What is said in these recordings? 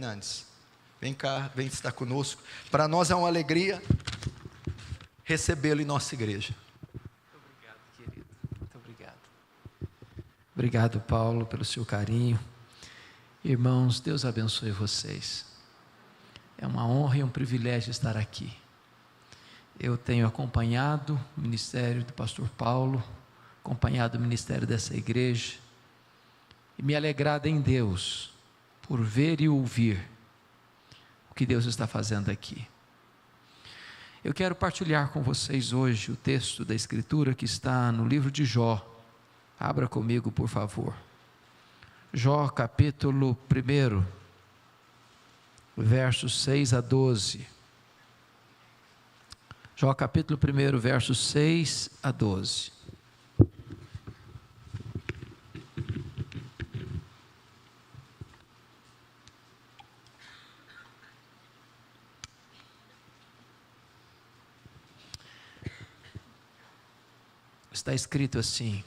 Fernandes. Vem cá, vem estar conosco. Para nós é uma alegria recebê-lo em nossa igreja. Muito obrigado, querido. Muito obrigado. Obrigado, Paulo, pelo seu carinho. Irmãos, Deus abençoe vocês. É uma honra e um privilégio estar aqui. Eu tenho acompanhado o ministério do pastor Paulo, acompanhado o ministério dessa igreja, e me alegrado em Deus por ver e ouvir o que Deus está fazendo aqui. Eu quero partilhar com vocês hoje o texto da Escritura que está no livro de Jó. Abra comigo, por favor. Jó, capítulo 1, versos 6 a 12. Jó, capítulo 1, versos 6 a 12. Está escrito assim: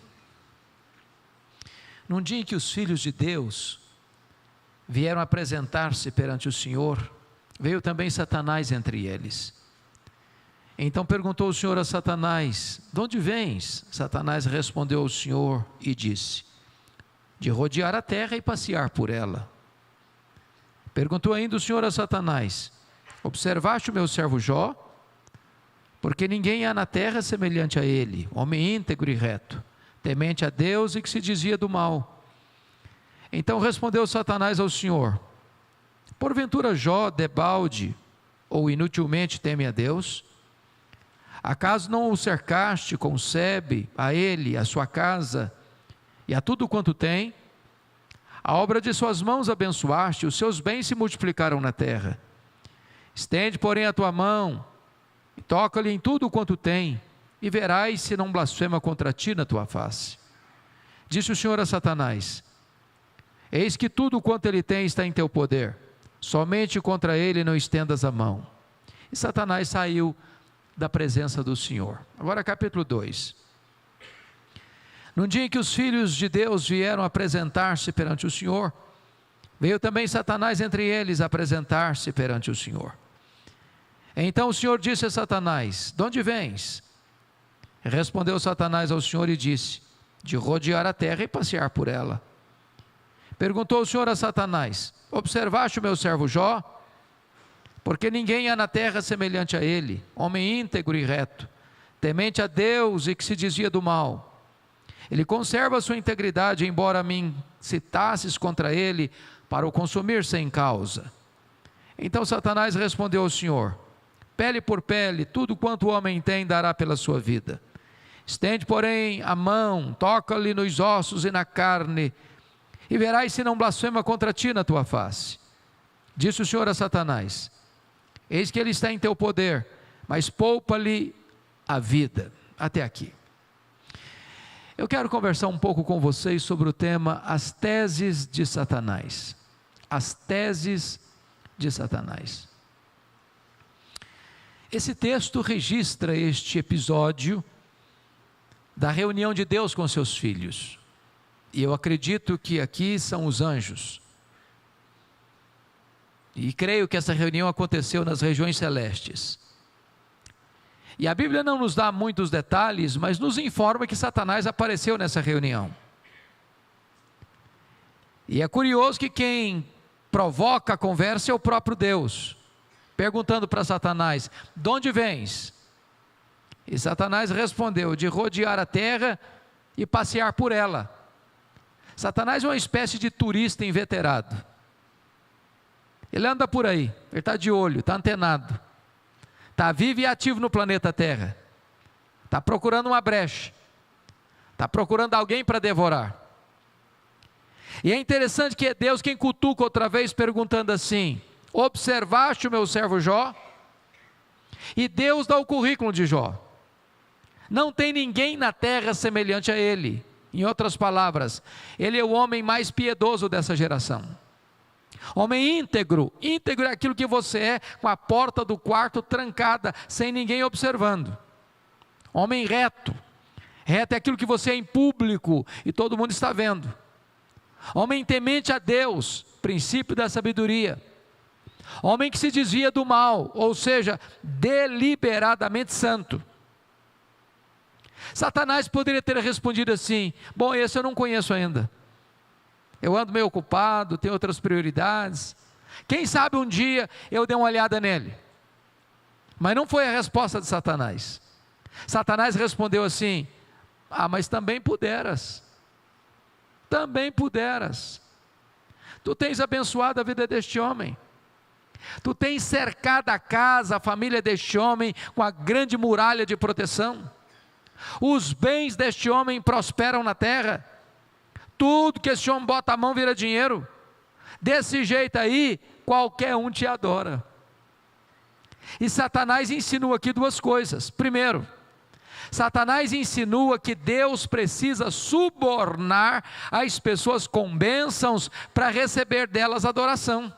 num dia em que os filhos de Deus vieram apresentar-se perante o Senhor, veio também Satanás entre eles. Então perguntou o Senhor a Satanás: de onde vens? Satanás respondeu ao Senhor e disse: de rodear a terra e passear por ela. Perguntou ainda o Senhor a Satanás: observaste o meu servo Jó? Porque ninguém há na terra semelhante a ele, homem íntegro e reto, temente a Deus e que se desvia do mal. Então respondeu Satanás ao Senhor: porventura Jó debalde ou inutilmente teme a Deus? Acaso não o cercaste com sebe a ele, a sua casa e a tudo quanto tem? A obra de suas mãos abençoaste, os seus bens se multiplicaram na terra. Estende, porém, a tua mão e toca-lhe em tudo quanto tem, e verás se não blasfema contra ti na tua face. Disse o Senhor a Satanás: eis que tudo quanto ele tem está em teu poder, somente contra ele não estendas a mão. E Satanás saiu da presença do Senhor. Agora capítulo 2. Num dia em que os filhos de Deus vieram apresentar-se perante o Senhor, veio também Satanás entre eles apresentar-se perante o Senhor. Então o Senhor disse a Satanás: de onde vens? Respondeu Satanás ao Senhor e disse: de rodear a terra e passear por ela. Perguntou o Senhor a Satanás: observaste o meu servo Jó? Porque ninguém há na terra semelhante a ele, homem íntegro e reto, temente a Deus e que se desvia do mal. Ele conserva a sua integridade, embora me incitasses contra ele para o consumir sem causa. Então Satanás respondeu ao Senhor: pele por pele, tudo quanto o homem tem dará pela sua vida. Estende, porém, a mão, toca-lhe nos ossos e na carne, e verás se não blasfema contra ti na tua face. Disse o Senhor a Satanás: eis que ele está em teu poder, mas poupa-lhe a vida. Até aqui. Eu quero conversar um pouco com vocês sobre o tema as teses de Satanás. As teses de Satanás. Esse texto registra este episódio da reunião de Deus com seus filhos. E eu acredito que aqui são os anjos. E creio que essa reunião aconteceu nas regiões celestes. E a Bíblia não nos dá muitos detalhes, mas nos informa que Satanás apareceu nessa reunião. E é curioso que quem provoca a conversa é o próprio Deus, perguntando para Satanás: de onde vens? E Satanás respondeu: de rodear a terra e passear por ela. Satanás é uma espécie de turista inveterado. Ele anda por aí, ele está de olho, está antenado, está vivo e ativo no planeta Terra, está procurando uma brecha, está procurando alguém para devorar. E é interessante que é Deus quem cutuca outra vez, perguntando assim: observaste o meu servo Jó? E Deus dá o currículo de Jó. Não tem ninguém na terra semelhante a ele. Em outras palavras, ele é o homem mais piedoso dessa geração. Homem íntegro. Íntegro é aquilo que você é, com a porta do quarto trancada, sem ninguém observando. Homem reto. Reto é aquilo que você é em público e todo mundo está vendo. Homem temente a Deus, princípio da sabedoria. homem que se desvia do mal, ou seja, deliberadamente santo. Satanás poderia ter respondido assim: bom, esse eu não conheço ainda, eu ando meio ocupado, tenho outras prioridades, quem sabe um dia eu dê uma olhada nele. Mas não foi a resposta de Satanás. Satanás respondeu assim: mas também puderas, tu tens abençoado a vida deste homem, tu tens cercado a casa, a família deste homem com a grande muralha de proteção, os bens deste homem prosperam na terra, tudo que este homem bota a mão vira dinheiro, desse jeito aí, qualquer um te adora. E Satanás insinua aqui duas coisas. Primeiro, Satanás insinua que Deus precisa subornar as pessoas com bênçãos para receber delas adoração.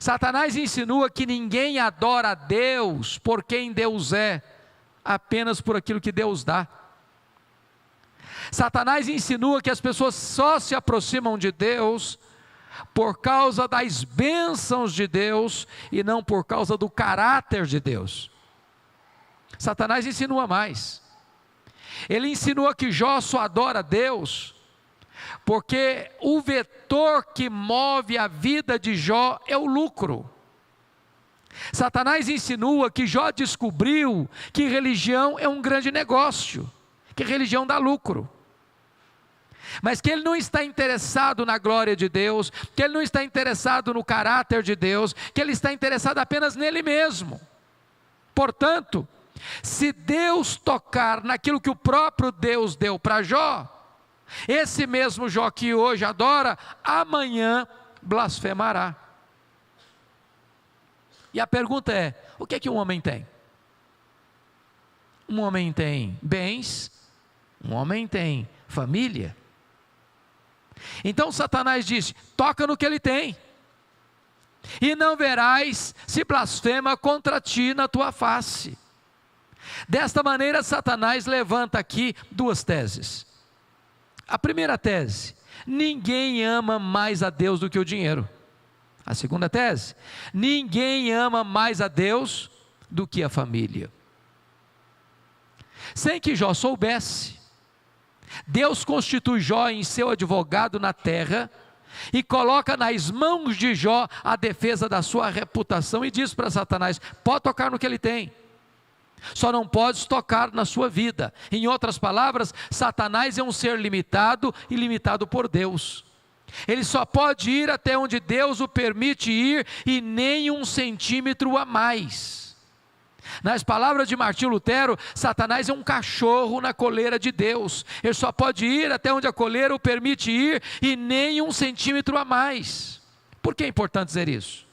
Satanás insinua que ninguém adora a Deus por quem Deus é, apenas por aquilo que Deus dá. Satanás insinua que as pessoas só se aproximam de Deus por causa das bênçãos de Deus e não por causa do caráter de Deus. Satanás insinua mais. Ele insinua que Jó só adora a Deus porque o vetor que move a vida de Jó é o lucro. Satanás insinua que Jó descobriu que religião é um grande negócio, que religião dá lucro, mas que ele não está interessado na glória de Deus, que ele não está interessado no caráter de Deus, que ele está interessado apenas nele mesmo. Portanto, se Deus tocar naquilo que o próprio Deus deu para Jó, esse mesmo Jó que hoje adora, amanhã blasfemará. E a pergunta é: o que é que um homem tem? Um homem tem bens, um homem tem família. Então Satanás disse: toca no que ele tem, e não verás se blasfema contra ti na tua face. Desta maneira Satanás levanta aqui duas teses. A primeira tese: ninguém ama mais a Deus do que o dinheiro. A segunda tese: ninguém ama mais a Deus do que a família. Sem que Jó soubesse, Deus constitui Jó em seu advogado na terra e coloca nas mãos de Jó a defesa da sua reputação e diz para Satanás: pode tocar no que ele tem, só não podes tocar na sua vida. Em outras palavras, Satanás é um ser limitado e limitado por Deus. Ele só pode ir até onde Deus o permite ir e nem 1 centímetro a mais. Nas palavras de Martinho Lutero, Satanás é um cachorro na coleira de Deus. Ele só pode ir até onde a coleira o permite ir e nem 1 centímetro a mais. Por que é importante dizer isso?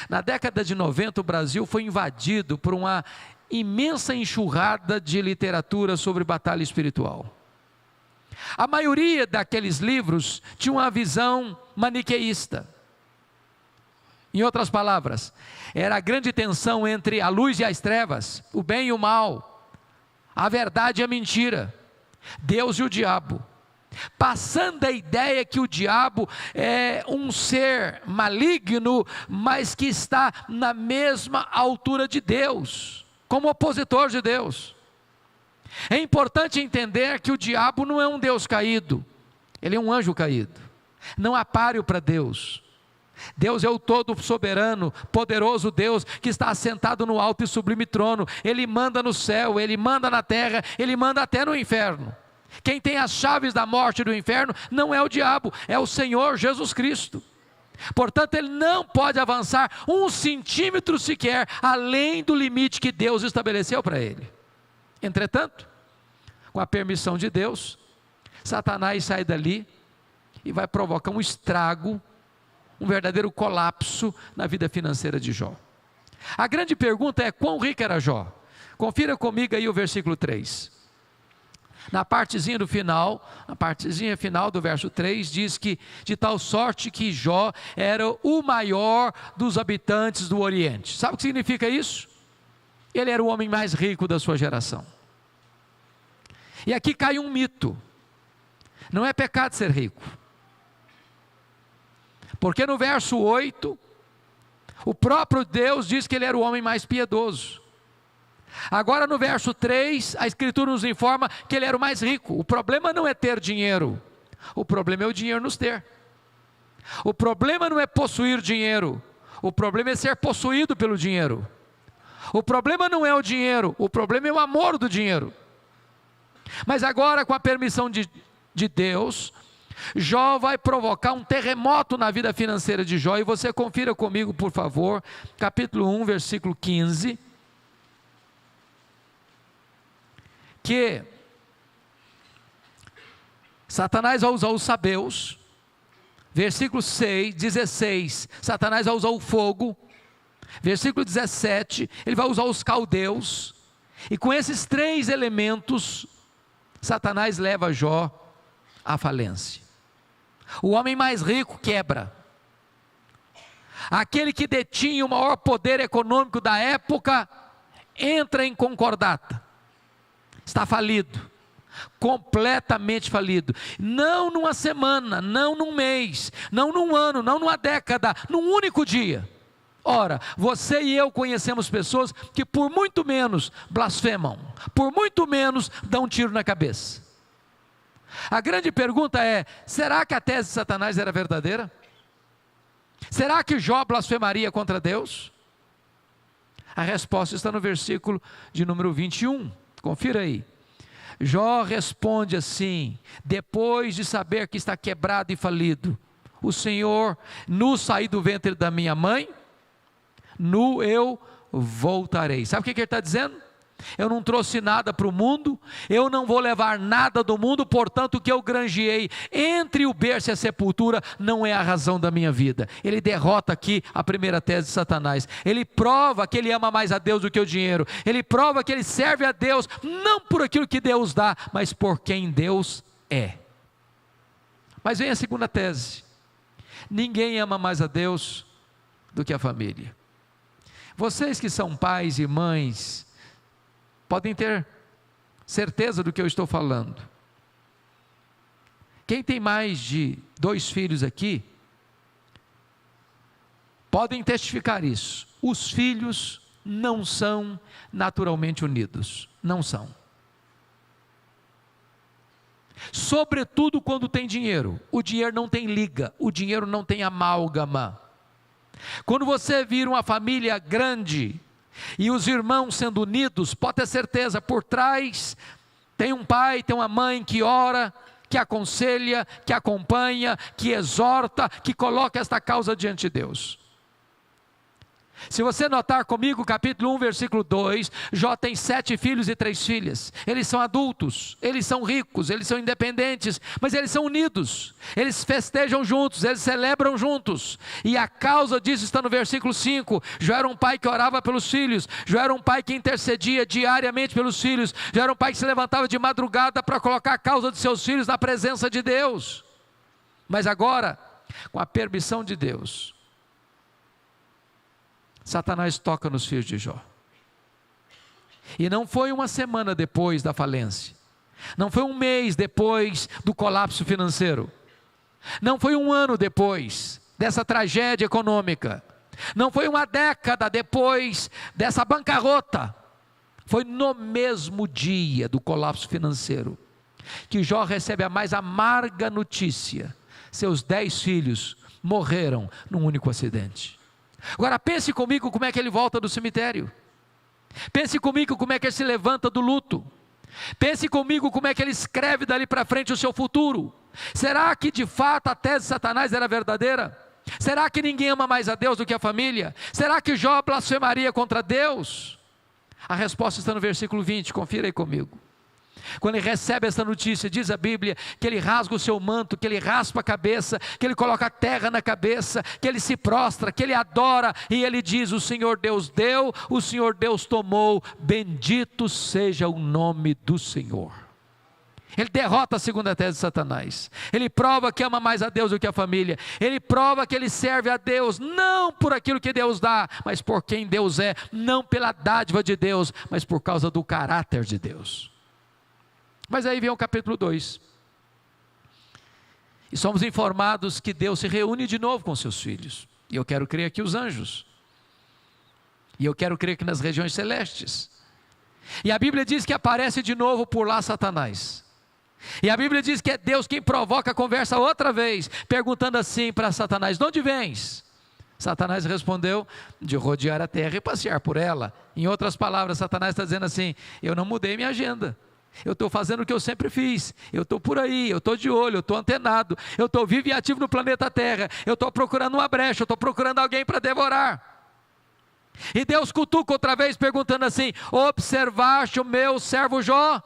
Na década de 90, o Brasil foi invadido por uma imensa enxurrada de literatura sobre batalha espiritual. A maioria daqueles livros tinha uma visão maniqueísta. Em outras palavras, era a grande tensão entre a luz e as trevas, o bem e o mal, a verdade e a mentira, Deus e o diabo, passando a ideia que o diabo é um ser maligno, mas que está na mesma altura de Deus, como opositor de Deus. É importante entender que o diabo não é um Deus caído, ele é um anjo caído, não há páreo para Deus. Deus é o todo soberano, poderoso Deus, que está assentado no alto e sublime trono. Ele manda no céu, Ele manda na terra, Ele manda até no inferno. Quem tem as chaves da morte e do inferno não é o diabo, é o Senhor Jesus Cristo. Portanto, ele não pode avançar 1 centímetro sequer além do limite que Deus estabeleceu para ele. Entretanto, com a permissão de Deus, Satanás sai dali e vai provocar um estrago, um verdadeiro colapso na vida financeira de Jó. A grande pergunta é: quão rico era Jó? Confira comigo aí o versículo 3. Na partezinha final do verso 3, diz que de tal sorte que Jó era o maior dos habitantes do Oriente. Sabe o que significa isso? Ele era o homem mais rico da sua geração. E aqui cai um mito: não é pecado ser rico. Porque no verso 8, o próprio Deus diz que ele era o homem mais piedoso. Agora no verso 3, a Escritura nos informa que ele era o mais rico. O problema não é ter dinheiro, o problema é o dinheiro nos ter. O problema não é possuir dinheiro, o problema é ser possuído pelo dinheiro. O problema não é o dinheiro, o problema é o amor do dinheiro. Mas agora, com a permissão de Deus, Jó vai provocar um terremoto na vida financeira de Jó, e você confira comigo, por favor, capítulo 1, versículo 15, que Satanás vai usar os sabeus. Versículo 16, Satanás vai usar o fogo. Versículo 17, ele vai usar os caldeus. E com esses 3 elementos, Satanás leva Jó à falência. O homem mais rico quebra. Aquele que detinha o maior poder econômico da época entra em concordata. Está falido. Completamente falido. Não numa semana, não num mês, não num ano, não numa década, num único dia. Ora, você e eu conhecemos pessoas que por muito menos blasfemam, por muito menos dão um tiro na cabeça. A grande pergunta é: será que a tese de Satanás era verdadeira? Será que Jó blasfemaria contra Deus? A resposta está no versículo de número 21, confira aí. Jó responde assim, depois de saber que está quebrado e falido: o Senhor, nu saí do ventre da minha mãe, nu eu voltarei. Sabe o que ele está dizendo? Eu não trouxe nada para o mundo, eu não vou levar nada do mundo, portanto o que eu granjeei entre o berço e a sepultura não é a razão da minha vida. Ele derrota aqui a primeira tese de Satanás. Ele prova que ele ama mais a Deus do que o dinheiro. Ele prova que ele serve a Deus não por aquilo que Deus dá, mas por quem Deus é. Mas vem a segunda tese: ninguém ama mais a Deus do que a família. Vocês que são pais e mães podem ter certeza do que eu estou falando. Quem tem mais de 2 filhos aqui, podem testificar isso. Os filhos não são naturalmente unidos. Não são. Sobretudo quando tem dinheiro. O dinheiro não tem liga, o dinheiro não tem amálgama. Quando você vira uma família grande e os irmãos sendo unidos, pode ter certeza, por trás tem um pai, tem uma mãe que ora, que aconselha, que acompanha, que exorta, que coloca esta causa diante de Deus. Se você notar comigo, capítulo 1, versículo 2, Jó tem 7 filhos e 3 filhas. Eles são adultos, eles são ricos, eles são independentes, mas eles são unidos, eles festejam juntos, eles celebram juntos. E a causa disso está no versículo 5. Jó era um pai que orava pelos filhos, Jó era um pai que intercedia diariamente pelos filhos, Jó era um pai que se levantava de madrugada para colocar a causa de seus filhos na presença de Deus. Mas agora, com a permissão de Deus, Satanás toca nos filhos de Jó. E não foi uma semana depois da falência, não foi um mês depois do colapso financeiro, não foi um ano depois dessa tragédia econômica, não foi uma década depois dessa bancarrota. Foi no mesmo dia do colapso financeiro que Jó recebe a mais amarga notícia: seus 10 filhos morreram num único acidente. Agora pense comigo como é que ele volta do cemitério. Pense comigo como é que ele se levanta do luto. Pense comigo como é que ele escreve dali para frente o seu futuro. Será que de fato a tese de Satanás era verdadeira? Será que ninguém ama mais a Deus do que a família? Será que Jó blasfemaria contra Deus? A resposta está no versículo 20, confira aí comigo. Quando ele recebe essa notícia, diz a Bíblia que ele rasga o seu manto, que ele raspa a cabeça, que ele coloca a terra na cabeça, que ele se prostra, que ele adora, e ele diz: o Senhor Deus deu, o Senhor Deus tomou, bendito seja o nome do Senhor. Ele derrota a segunda tese de Satanás. Ele prova que ama mais a Deus do que a família. Ele prova que ele serve a Deus não por aquilo que Deus dá, mas por quem Deus é, não pela dádiva de Deus, mas por causa do caráter de Deus. Mas aí vem o capítulo 2. E somos informados que Deus se reúne de novo com seus filhos. E eu quero crer aqui os anjos. E eu quero crer que nas regiões celestes. E a Bíblia diz que aparece de novo por lá Satanás. E a Bíblia diz que é Deus quem provoca a conversa outra vez, perguntando assim para Satanás: de onde vens? Satanás respondeu: de rodear a terra e passear por ela. Em outras palavras, Satanás está dizendo assim: eu não mudei minha agenda, eu estou fazendo o que eu sempre fiz, eu estou por aí, eu estou de olho, eu estou antenado, eu estou vivo e ativo no planeta Terra, eu estou procurando uma brecha, eu estou procurando alguém para devorar. E Deus cutuca outra vez perguntando assim: observaste o meu servo Jó?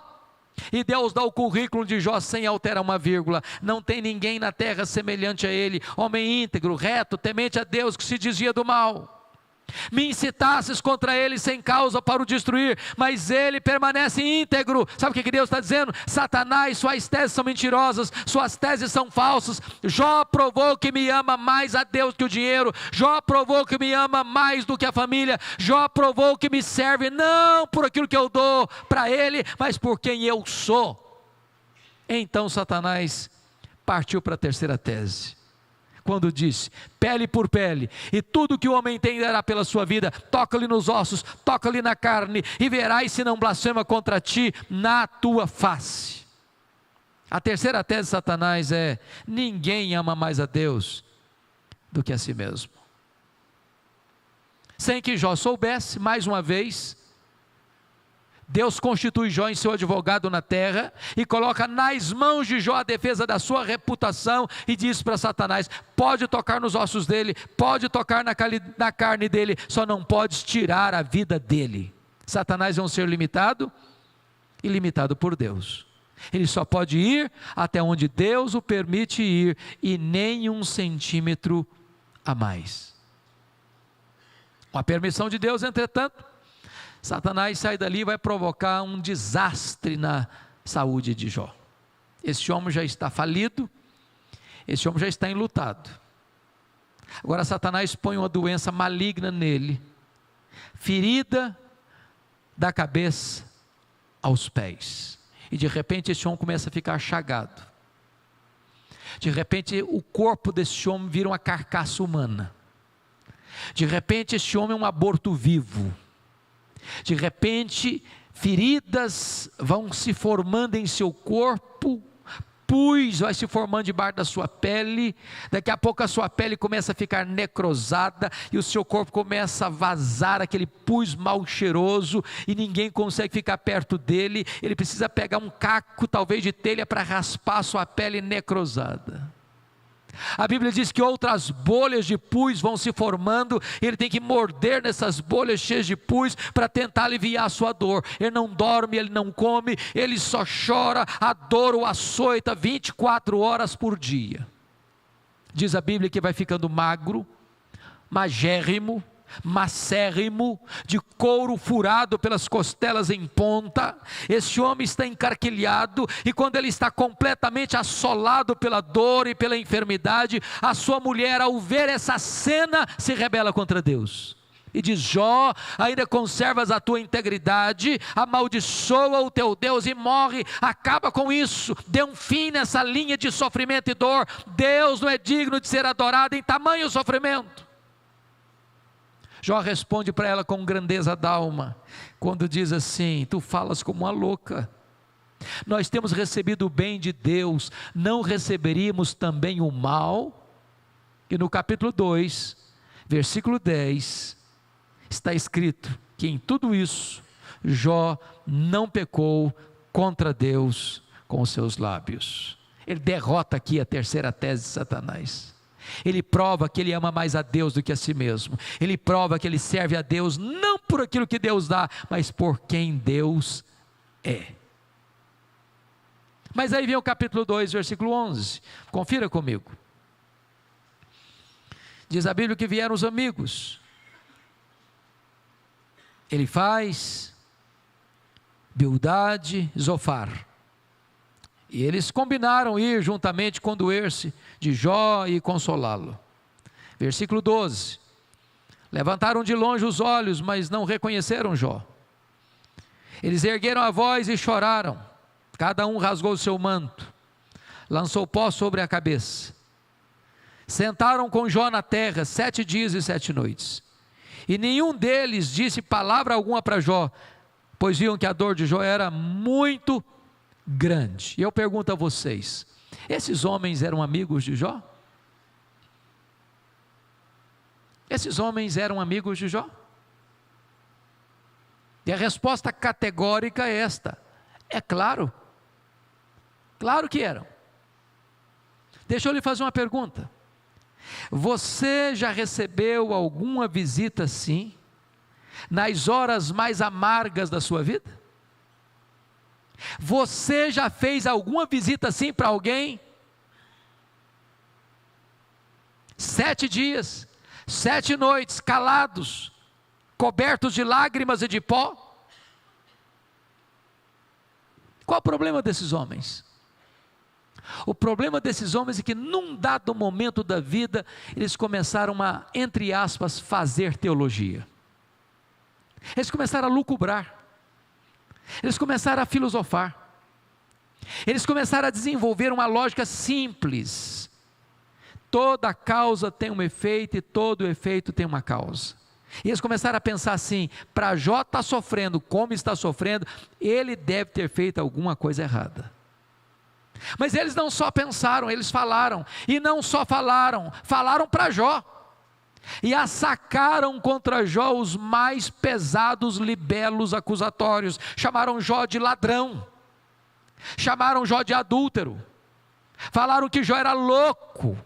E Deus dá o currículo de Jó sem alterar uma vírgula. Não tem ninguém na terra semelhante a ele, homem íntegro, reto, temente a Deus, que se desvia do mal. Me incitasses contra ele sem causa para o destruir, mas ele permanece íntegro. Sabe o que Deus está dizendo? Satanás, suas teses são mentirosas, suas teses são falsas. Jó provou que me ama mais a Deus que o dinheiro. Jó provou que me ama mais do que a família. Jó provou que me serve não por aquilo que eu dou para ele, mas por quem eu sou. Então Satanás partiu para a terceira tese, quando disse: pele por pele, e tudo que o homem tem dará pela sua vida. Toca-lhe nos ossos, toca-lhe na carne, e verás se não blasfema contra ti na tua face. A terceira tese de Satanás é: ninguém ama mais a Deus do que a si mesmo. Sem que Jó soubesse, mais uma vez, Deus constitui Jó em seu advogado na terra e coloca nas mãos de Jó a defesa da sua reputação e diz para Satanás: pode tocar nos ossos dele, pode tocar na carne dele, só não podes tirar a vida dele. Satanás é um ser limitado e limitado por Deus. Ele só pode ir até onde Deus o permite ir e nem 1 centímetro a mais. Com a permissão de Deus, entretanto, Satanás sai dali e vai provocar um desastre na saúde de Jó. Esse homem já está falido, esse homem já está enlutado. Agora Satanás põe uma doença maligna nele, ferida da cabeça aos pés. E de repente esse homem começa a ficar chagado. De repente o corpo desse homem vira uma carcaça humana. De repente esse homem é um aborto vivo. De repente, feridas vão se formando em seu corpo, pus vai se formando debaixo da sua pele, daqui a pouco a sua pele começa a ficar necrosada, e o seu corpo começa a vazar aquele pus mal cheiroso, e ninguém consegue ficar perto dele. Ele precisa pegar um caco, talvez de telha, para raspar a sua pele necrosada. A Bíblia diz que outras bolhas de pus vão se formando, ele tem que morder nessas bolhas cheias de pus para tentar aliviar a sua dor. Ele não dorme, ele não come, ele só chora, a dor o açoita 24 horas por dia. Diz a Bíblia que vai ficando magro, magérrimo, macérrimo, de couro furado pelas costelas em ponta. Esse homem está encarquilhado, e quando ele está completamente assolado pela dor e pela enfermidade, a sua mulher, ao ver essa cena, se rebela contra Deus e diz: Jó, ainda conservas a tua integridade? Amaldiçoa o teu Deus e morre, acaba com isso, dê um fim nessa linha de sofrimento e dor. Deus não é digno de ser adorado em tamanho sofrimento. Jó responde para ela com grandeza d'alma, quando diz assim: tu falas como uma louca, nós temos recebido o bem de Deus, não receberíamos também o mal? E no capítulo 2, versículo 10, está escrito que em tudo isso, Jó não pecou contra Deus com os seus lábios. Ele derrota aqui a terceira tese de Satanás. Ele prova que ele ama mais a Deus do que a si mesmo. Ele prova que ele serve a Deus não por aquilo que Deus dá, mas por quem Deus é. Mas aí vem o capítulo 2, versículo 11. Confira comigo. Diz a Bíblia que vieram os amigos. Elifaz, Bildade, Zofar. E eles combinaram ir juntamente condoer-se de Jó e consolá-lo. Versículo 12. Levantaram de longe os olhos, mas não reconheceram Jó. Eles ergueram a voz e choraram. Cada um rasgou o seu manto. lançou pó sobre a cabeça. Sentaram com Jó na terra 7 dias e 7 noites. E nenhum deles disse palavra alguma para Jó, pois viam que a dor de Jó era muito grande. E eu pergunto a vocês, esses homens eram amigos de Jó? Esses homens eram amigos de Jó? E a resposta categórica é esta: é claro. Claro que eram. Deixa eu lhe fazer uma pergunta. Você já recebeu alguma visita assim, nas horas mais amargas da sua vida? Você já fez alguma visita assim para alguém? 7 dias, 7 noites, calados, cobertos de lágrimas e de pó? Qual o problema desses homens? O problema desses homens é que num dado momento da vida, eles começaram a, entre aspas, fazer teologia. Eles começaram a lucubrar. Eles começaram a filosofar. Eles começaram a desenvolver uma lógica simples. Toda causa tem um efeito e todo efeito tem uma causa. E eles começaram a pensar assim: para Jó estar sofrendo como está sofrendo, ele deve ter feito alguma coisa errada. Mas eles não só pensaram, eles falaram. E não só falaram, falaram para Jó. E assacaram contra Jó os mais pesados libelos acusatórios. Chamaram Jó de ladrão. Chamaram Jó de adúltero. Falaram que Jó era louco.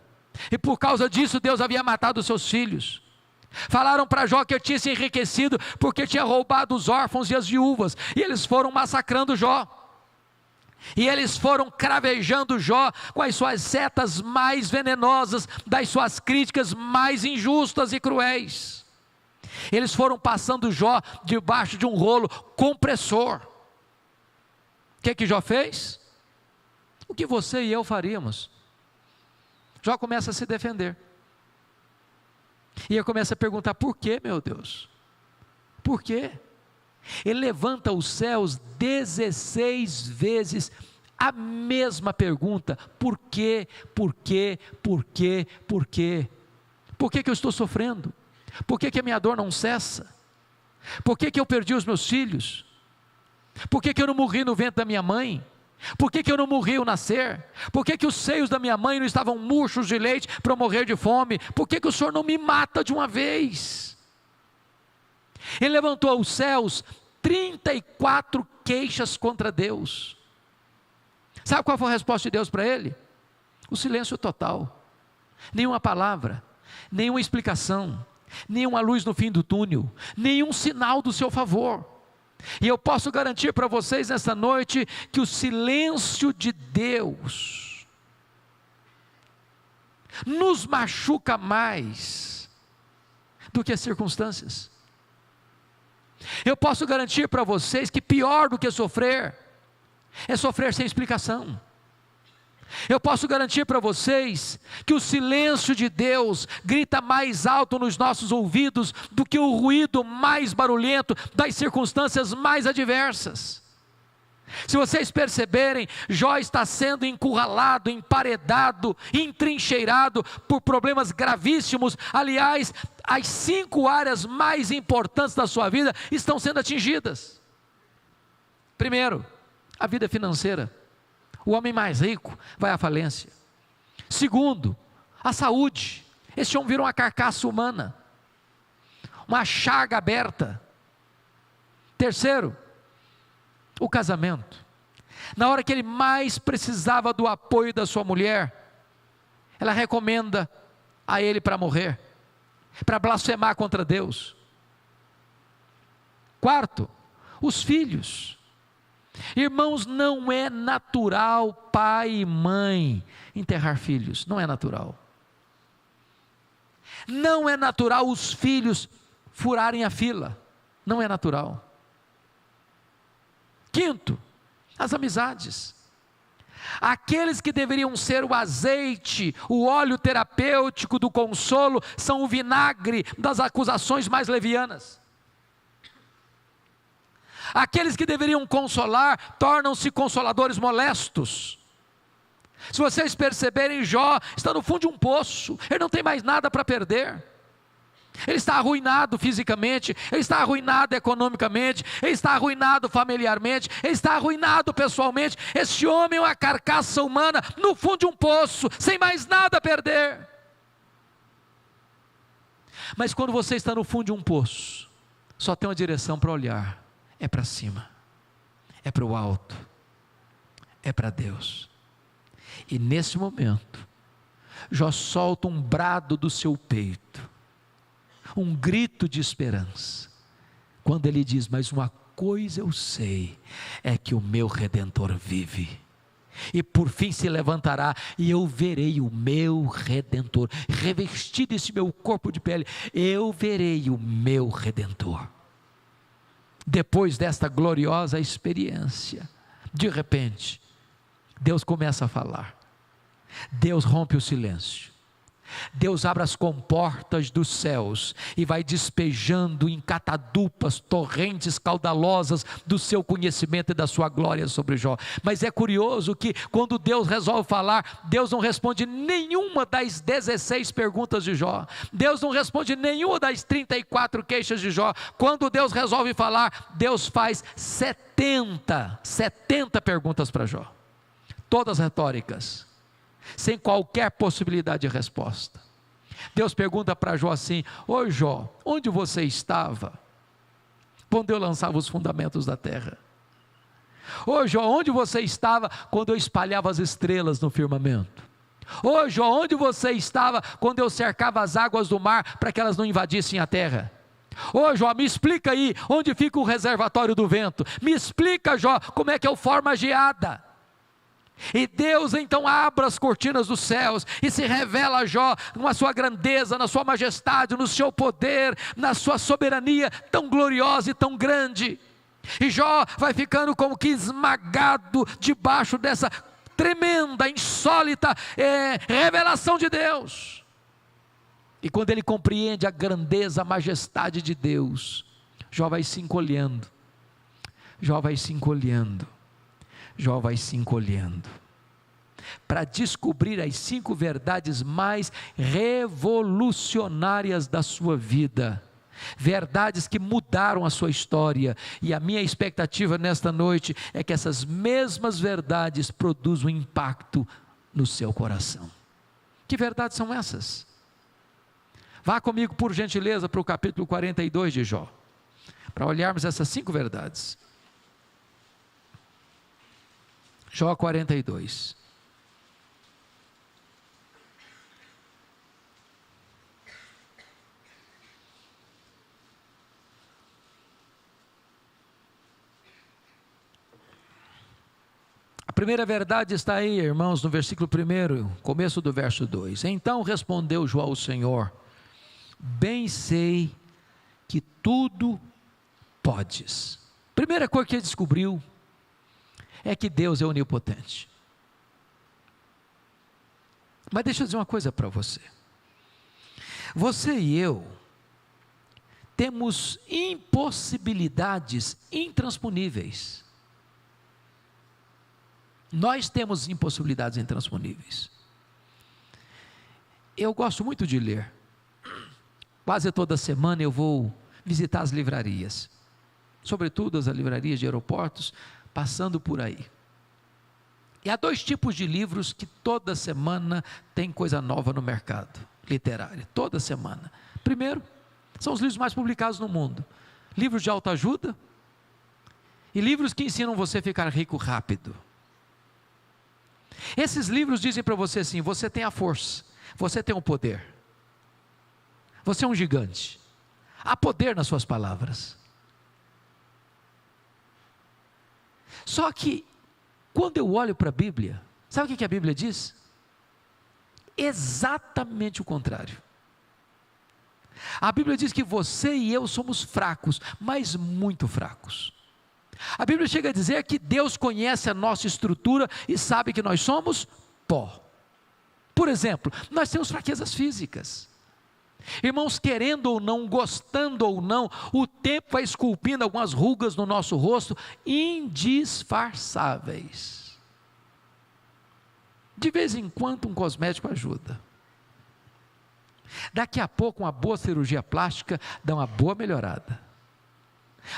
E por causa disso Deus havia matado os seus filhos. Falaram para Jó que ele tinha se enriquecido porque tinha roubado os órfãos e as viúvas. E eles foram massacrando Jó. E eles foram cravejando Jó com as suas setas mais venenosas, das suas críticas mais injustas e cruéis. Eles foram passando Jó debaixo de um rolo compressor. O que Jó fez? O que você e eu faríamos? Jó começa a se defender. E ele começa a perguntar: por que, meu Deus? Por quê? Ele levanta os céus 16 vezes, a mesma pergunta: por quê, por quê, por quê, por quê? Por que eu estou sofrendo? Por que a minha dor não cessa? Por que eu perdi os meus filhos? Por que eu não morri no ventre da minha mãe? Por que eu não morri ao nascer? Por que os seios da minha mãe não estavam murchos de leite para eu morrer de fome? Por que o Senhor não me mata de uma vez? Ele levantou aos céus 34 queixas contra Deus. Sabe qual foi a resposta de Deus para ele? O silêncio total. Nenhuma palavra, nenhuma explicação, nenhuma luz no fim do túnel, nenhum sinal do seu favor. E eu posso garantir para vocês nessa noite que o silêncio de Deus nos machuca mais do que as circunstâncias. Eu posso garantir para vocês que pior do que sofrer é sofrer sem explicação. Eu posso garantir para vocês que o silêncio de Deus grita mais alto nos nossos ouvidos do que o ruído mais barulhento das circunstâncias mais adversas. Se vocês perceberem, Jó está sendo encurralado, emparedado, entrincheirado por problemas gravíssimos. Aliás, as 5 áreas mais importantes da sua vida estão sendo atingidas. Primeiro, a vida financeira. O homem mais rico vai à falência. Segundo, a saúde. Esse homem virou uma carcaça humana, uma chaga aberta. Terceiro, o casamento. Na hora que ele mais precisava do apoio da sua mulher, ela recomenda a ele para morrer, para blasfemar contra Deus. Quarto, os filhos. Irmãos, não é natural pai e mãe enterrar filhos, não é natural. Não é natural os filhos furarem a fila, não é natural. Quinto, as amizades. Aqueles que deveriam ser o azeite, o óleo terapêutico do consolo, são o vinagre das acusações mais levianas. Aqueles que deveriam consolar, tornam-se consoladores molestos. Se vocês perceberem, Jó está no fundo de um poço, ele não tem mais nada para perder. Ele está arruinado fisicamente, ele está arruinado economicamente, ele está arruinado familiarmente, ele está arruinado pessoalmente. Esse homem é uma carcaça humana no fundo de um poço, sem mais nada a perder. Mas quando você está no fundo de um poço, só tem uma direção para olhar, é para cima, é para o alto, é para Deus. E nesse momento, Jó solta um brado do seu peito, um grito de esperança, quando ele diz: mas uma coisa eu sei, é que o meu Redentor vive, e por fim se levantará, e eu verei o meu Redentor, revestido esse meu corpo de pele, eu verei o meu Redentor. Depois desta gloriosa experiência, de repente, Deus começa a falar, Deus rompe o silêncio, Deus abre as comportas dos céus e vai despejando em catadupas, torrentes caudalosas do seu conhecimento e da sua glória sobre Jó. Mas é curioso que quando Deus resolve falar, Deus não responde nenhuma das 16 perguntas de Jó, Deus não responde nenhuma das 34 queixas de Jó. Quando Deus resolve falar, Deus faz 70 perguntas para Jó, todas retóricas, sem qualquer possibilidade de resposta. Deus pergunta para Jó assim: ô Jó, onde você estava quando eu lançava os fundamentos da terra? Ô Jó, onde você estava quando eu espalhava as estrelas no firmamento? Ô Jó, onde você estava quando eu cercava as águas do mar para que elas não invadissem a terra? Ô Jó, me explica aí onde fica o reservatório do vento, me explica, Jó, como é que eu formo a geada. E Deus então abre as cortinas dos céus e se revela a Jó na sua grandeza, na sua majestade, no seu poder, na sua soberania tão gloriosa e tão grande. E Jó vai ficando como que esmagado debaixo dessa tremenda, insólita revelação de Deus. E quando ele compreende a grandeza, a majestade de Deus, Jó vai se encolhendo, Jó vai se encolhendo, Jó vai se encolhendo, para descobrir as 5 verdades mais revolucionárias da sua vida, verdades que mudaram a sua história. E a minha expectativa nesta noite é que essas mesmas verdades produzam impacto no seu coração. Que verdades são essas? Vá comigo, por gentileza, para o capítulo 42 de Jó, para olharmos essas 5 verdades. Jó 42. A primeira verdade está aí, irmãos, no versículo 1, começo do verso 2. Então respondeu Jó ao Senhor: bem sei que tudo podes. Primeira coisa que ele descobriu é que Deus é onipotente. Mas deixa eu dizer uma coisa para você. Você e eu temos impossibilidades intransponíveis. Nós temos impossibilidades intransponíveis. Eu gosto muito de ler. Quase toda semana eu vou visitar as livrarias, sobretudo as livrarias de aeroportos, passando por aí. E há 2 tipos de livros que toda semana tem coisa nova no mercado literário, toda semana. Primeiro, são os livros mais publicados no mundo: livros de autoajuda e livros que ensinam você a ficar rico rápido. Esses livros dizem para você assim: você tem a força, você tem o poder, você é um gigante, há poder nas suas palavras. Só que, quando eu olho para a Bíblia, sabe o que a Bíblia diz? Exatamente o contrário. A Bíblia diz que você e eu somos fracos, mas muito fracos. A Bíblia chega a dizer que Deus conhece a nossa estrutura e sabe que nós somos pó. Por exemplo, nós temos fraquezas físicas. Irmãos, querendo ou não, gostando ou não, o tempo vai esculpindo algumas rugas no nosso rosto indisfarçáveis. De vez em quando um cosmético ajuda. Daqui a pouco uma boa cirurgia plástica dá uma boa melhorada.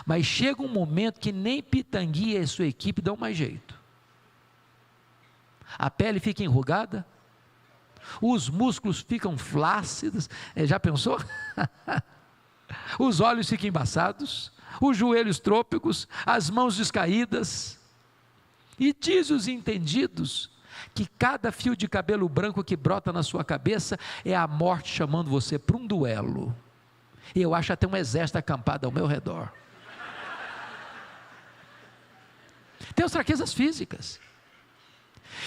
Mas chega um momento que nem Pitangui e a sua equipe dão mais jeito. A pele fica enrugada, os músculos ficam flácidos, já pensou? Os olhos ficam embaçados, os joelhos trôpegos, as mãos descaídas. E diz os entendidos que cada fio de cabelo branco que brota na sua cabeça é a morte chamando você para um duelo. E eu acho até um exército acampado ao meu redor. Tem as fraquezas físicas.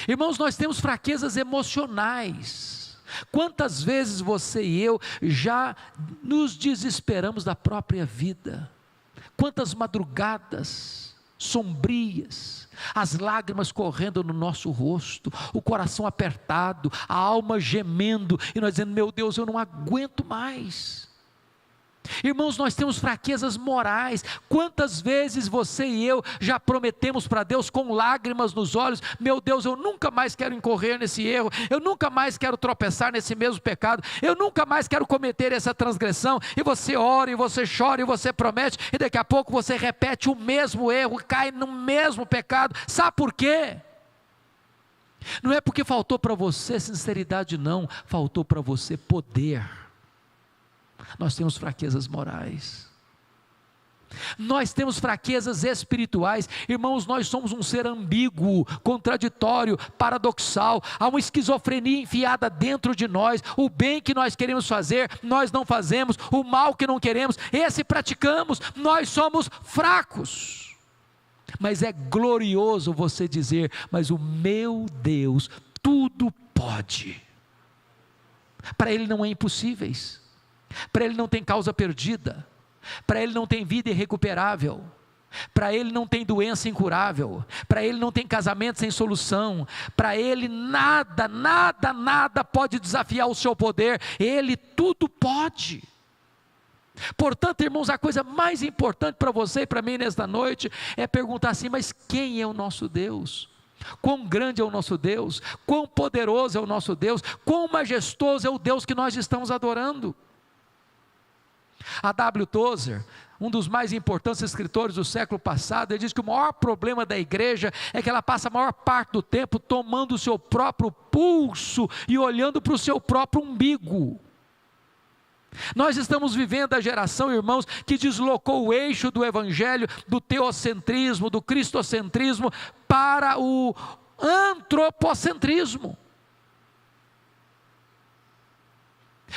Irmãos, nós temos fraquezas emocionais. Quantas vezes você e eu já nos desesperamos da própria vida? Quantas madrugadas sombrias, as lágrimas correndo no nosso rosto, o coração apertado, a alma gemendo, e nós dizendo: meu Deus, eu não aguento mais. Irmãos, nós temos fraquezas morais. Quantas vezes você e eu já prometemos para Deus com lágrimas nos olhos: meu Deus, eu nunca mais quero incorrer nesse erro, eu nunca mais quero tropeçar nesse mesmo pecado, eu nunca mais quero cometer essa transgressão. E você ora, e você chora, e você promete, e daqui a pouco você repete o mesmo erro, cai no mesmo pecado. Sabe por quê? Não é porque faltou para você sinceridade, não, faltou para você poder. Nós temos fraquezas morais, nós temos fraquezas espirituais. Irmãos, nós somos um ser ambíguo, contraditório, paradoxal. Há uma esquizofrenia enfiada dentro de nós. O bem que nós queremos fazer, nós não fazemos. O mal que não queremos, esse praticamos. Nós somos fracos. Mas é glorioso você dizer: mas o meu Deus tudo pode. Para Ele não é impossíveis. Para Ele não tem causa perdida, para Ele não tem vida irrecuperável, para Ele não tem doença incurável, para Ele não tem casamento sem solução, para Ele nada, nada, nada pode desafiar o seu poder. Ele tudo pode. Portanto, irmãos, a coisa mais importante para você e para mim nesta noite é perguntar assim: mas quem é o nosso Deus? Quão grande é o nosso Deus? Quão poderoso é o nosso Deus? Quão majestoso é o Deus que nós estamos adorando? A W. Tozer, um dos mais importantes escritores do século passado, ele diz que o maior problema da igreja é que ela passa a maior parte do tempo tomando o seu próprio pulso e olhando para o seu próprio umbigo. Nós estamos vivendo a geração, irmãos, que deslocou o eixo do evangelho, do teocentrismo, do cristocentrismo, para o antropocentrismo.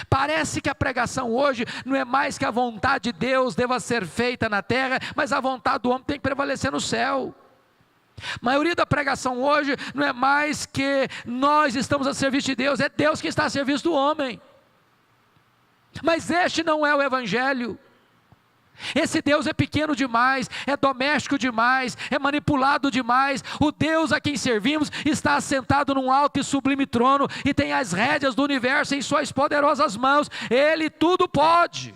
Parece que a pregação hoje não é mais que a vontade de Deus deva ser feita na terra, mas a vontade do homem tem que prevalecer no céu. A maioria da pregação hoje não é mais que nós estamos a serviço de Deus, é Deus que está a serviço do homem. Mas este não é o evangelho. Esse Deus é pequeno demais, é doméstico demais, é manipulado demais. O Deus a quem servimos está assentado num alto e sublime trono e tem as rédeas do universo em suas poderosas mãos. Ele tudo pode.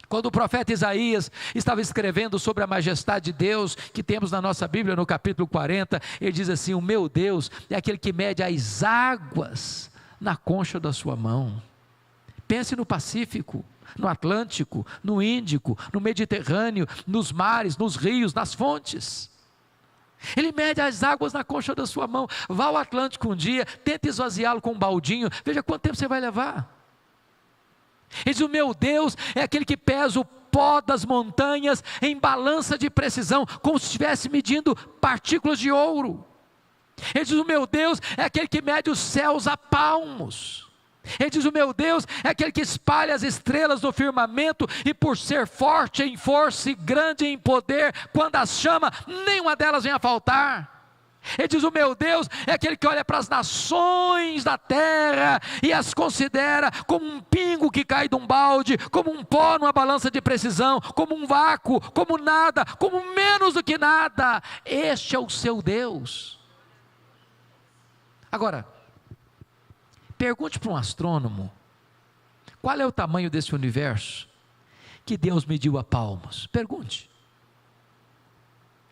Quando o profeta Isaías estava escrevendo sobre a majestade de Deus, que temos na nossa Bíblia no capítulo 40, ele diz assim: o meu Deus é aquele que mede as águas na concha da sua mão. Pense no Pacífico, no Atlântico, no Índico, no Mediterrâneo, nos mares, nos rios, nas fontes. Ele mede as águas na concha da sua mão. Vá ao Atlântico um dia, tente esvaziá-lo com um baldinho, veja quanto tempo você vai levar. Ele diz: o meu Deus é aquele que pesa o pó das montanhas em balança de precisão, como se estivesse medindo partículas de ouro. Ele diz: o meu Deus é aquele que mede os céus a palmos. Ele diz: o meu Deus é aquele que espalha as estrelas no firmamento, e por ser forte em força e grande em poder, quando as chama, nenhuma delas vem a faltar. Ele diz: o meu Deus é aquele que olha para as nações da terra e as considera como um pingo que cai de um balde, como um pó numa balança de precisão, como um vácuo, como nada, como menos do que nada. Este é o seu Deus. Agora, pergunte para um astrônomo: qual é o tamanho desse universo que Deus mediu a palmos? Pergunte.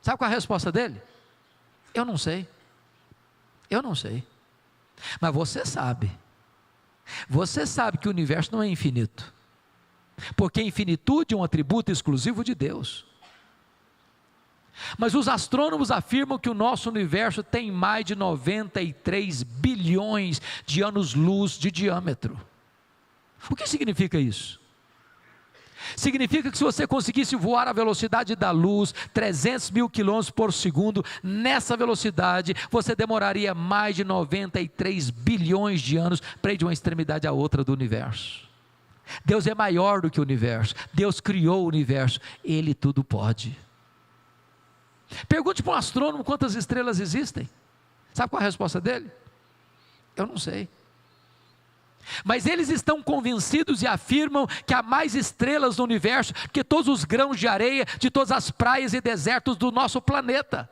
Sabe qual é a resposta dele? Eu não sei. Eu não sei. Mas você sabe. Você sabe que o universo não é infinito. Porque a infinitude é um atributo exclusivo de Deus. Mas os astrônomos afirmam que o nosso universo tem mais de 93 bilhões de anos-luz de diâmetro. O que significa isso? Significa que se você conseguisse voar à velocidade da luz, 300 mil quilômetros por segundo, nessa velocidade, você demoraria mais de 93 bilhões de anos para ir de uma extremidade à outra do universo. Deus é maior do que o universo, Deus criou o universo, Ele tudo pode. Pergunte para um astrônomo quantas estrelas existem. Sabe qual é a resposta dele? Eu não sei. Mas eles estão convencidos e afirmam que há mais estrelas no universo que todos os grãos de areia de todas as praias e desertos do nosso planeta.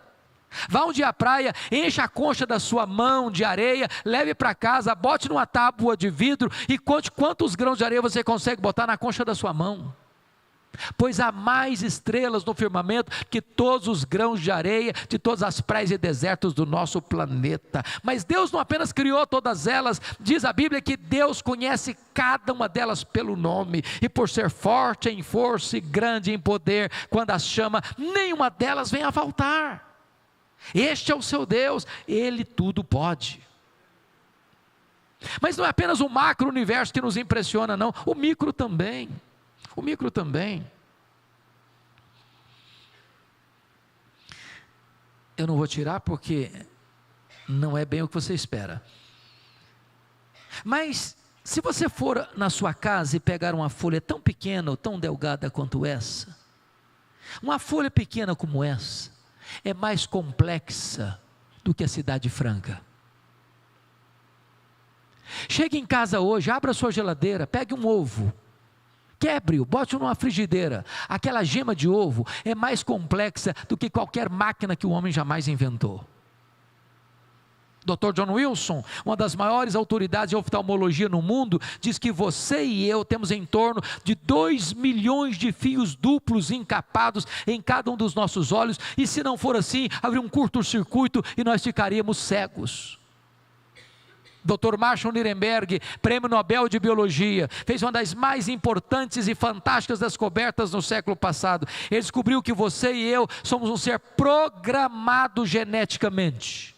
Vá um dia à praia, encha a concha da sua mão de areia, leve para casa, bote numa tábua de vidro e conte quantos grãos de areia você consegue botar na concha da sua mão. Pois há mais estrelas no firmamento que todos os grãos de areia de todas as praias e desertos do nosso planeta. Mas Deus não apenas criou todas elas, diz a Bíblia que Deus conhece cada uma delas pelo nome, e por ser forte em força e grande em poder, quando as chama, nenhuma delas vem a faltar. Este é o seu Deus, Ele tudo pode. Mas não é apenas o macro-universo que nos impressiona, não, o micro também. O micro também. Eu não vou tirar porque não é bem o que você espera. Mas se você for na sua casa e pegar uma folha tão pequena ou tão delgada quanto essa, uma folha pequena como essa é mais complexa do que a cidade franca. Chegue em casa hoje, abra a sua geladeira, pegue um ovo, quebre-o, bote-o numa frigideira. Aquela gema de ovo é mais complexa do que qualquer máquina que o homem jamais inventou. Dr. John Wilson, uma das maiores autoridades de oftalmologia no mundo, diz que você e eu temos em torno de 2 milhões de fios duplos encapados em cada um dos nossos olhos, e se não for assim, haveria um curto-circuito e nós ficaríamos cegos. Dr. Marshall Nirenberg, prêmio Nobel de Biologia, fez uma das mais importantes e fantásticas descobertas no século passado. Ele descobriu que você e eu somos um ser programado geneticamente.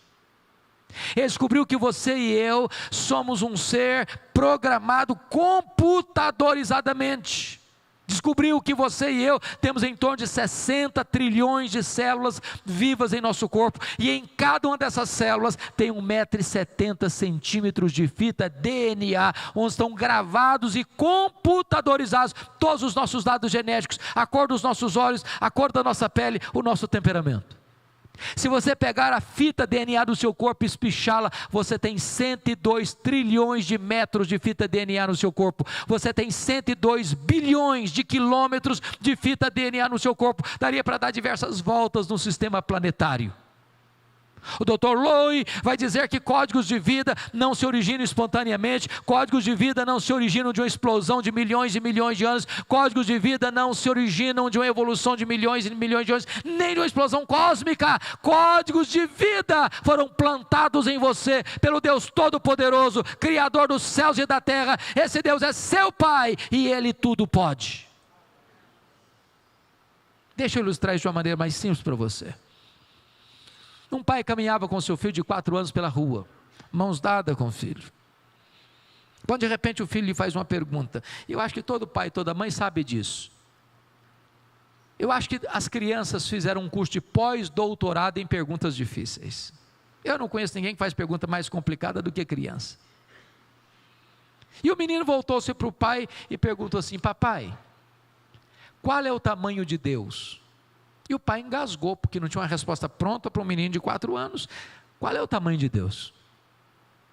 Ele descobriu que você e eu somos um ser programado computadorizadamente. Descobriu que você e eu temos em torno de 60 trilhões de células vivas em nosso corpo, e em cada uma dessas células tem 1,70 m de fita DNA, onde estão gravados e computadorizados todos os nossos dados genéticos, a cor dos nossos olhos, a cor da nossa pele, o nosso temperamento. Se você pegar a fita DNA do seu corpo e espichá-la, você tem 102 trilhões de metros de fita DNA no seu corpo. Você tem 102 bilhões de quilômetros de fita DNA no seu corpo. Daria para dar diversas voltas no sistema planetário. O Dr. Lowy vai dizer que códigos de vida não se originam espontaneamente, códigos de vida não se originam de uma explosão de milhões e milhões de anos, códigos de vida não se originam de uma evolução de milhões e milhões de anos, nem de uma explosão cósmica. Códigos de vida foram plantados em você pelo Deus Todo-Poderoso, Criador dos céus e da terra. Esse Deus é seu Pai e Ele tudo pode. Deixa eu ilustrar isso de uma maneira mais simples para você. Um pai caminhava com seu filho de 4 anos pela rua, mãos dadas com o filho. Quando de repente o filho lhe faz uma pergunta, eu acho que todo pai e toda mãe sabe disso. Eu acho que as crianças fizeram um curso de pós-doutorado em perguntas difíceis. Eu não conheço ninguém que faz pergunta mais complicada do que criança. E o menino voltou-se para o pai e perguntou assim: papai, qual é o tamanho de Deus? E o pai engasgou, porque não tinha uma resposta pronta para um menino de 4 anos. Qual é o tamanho de Deus?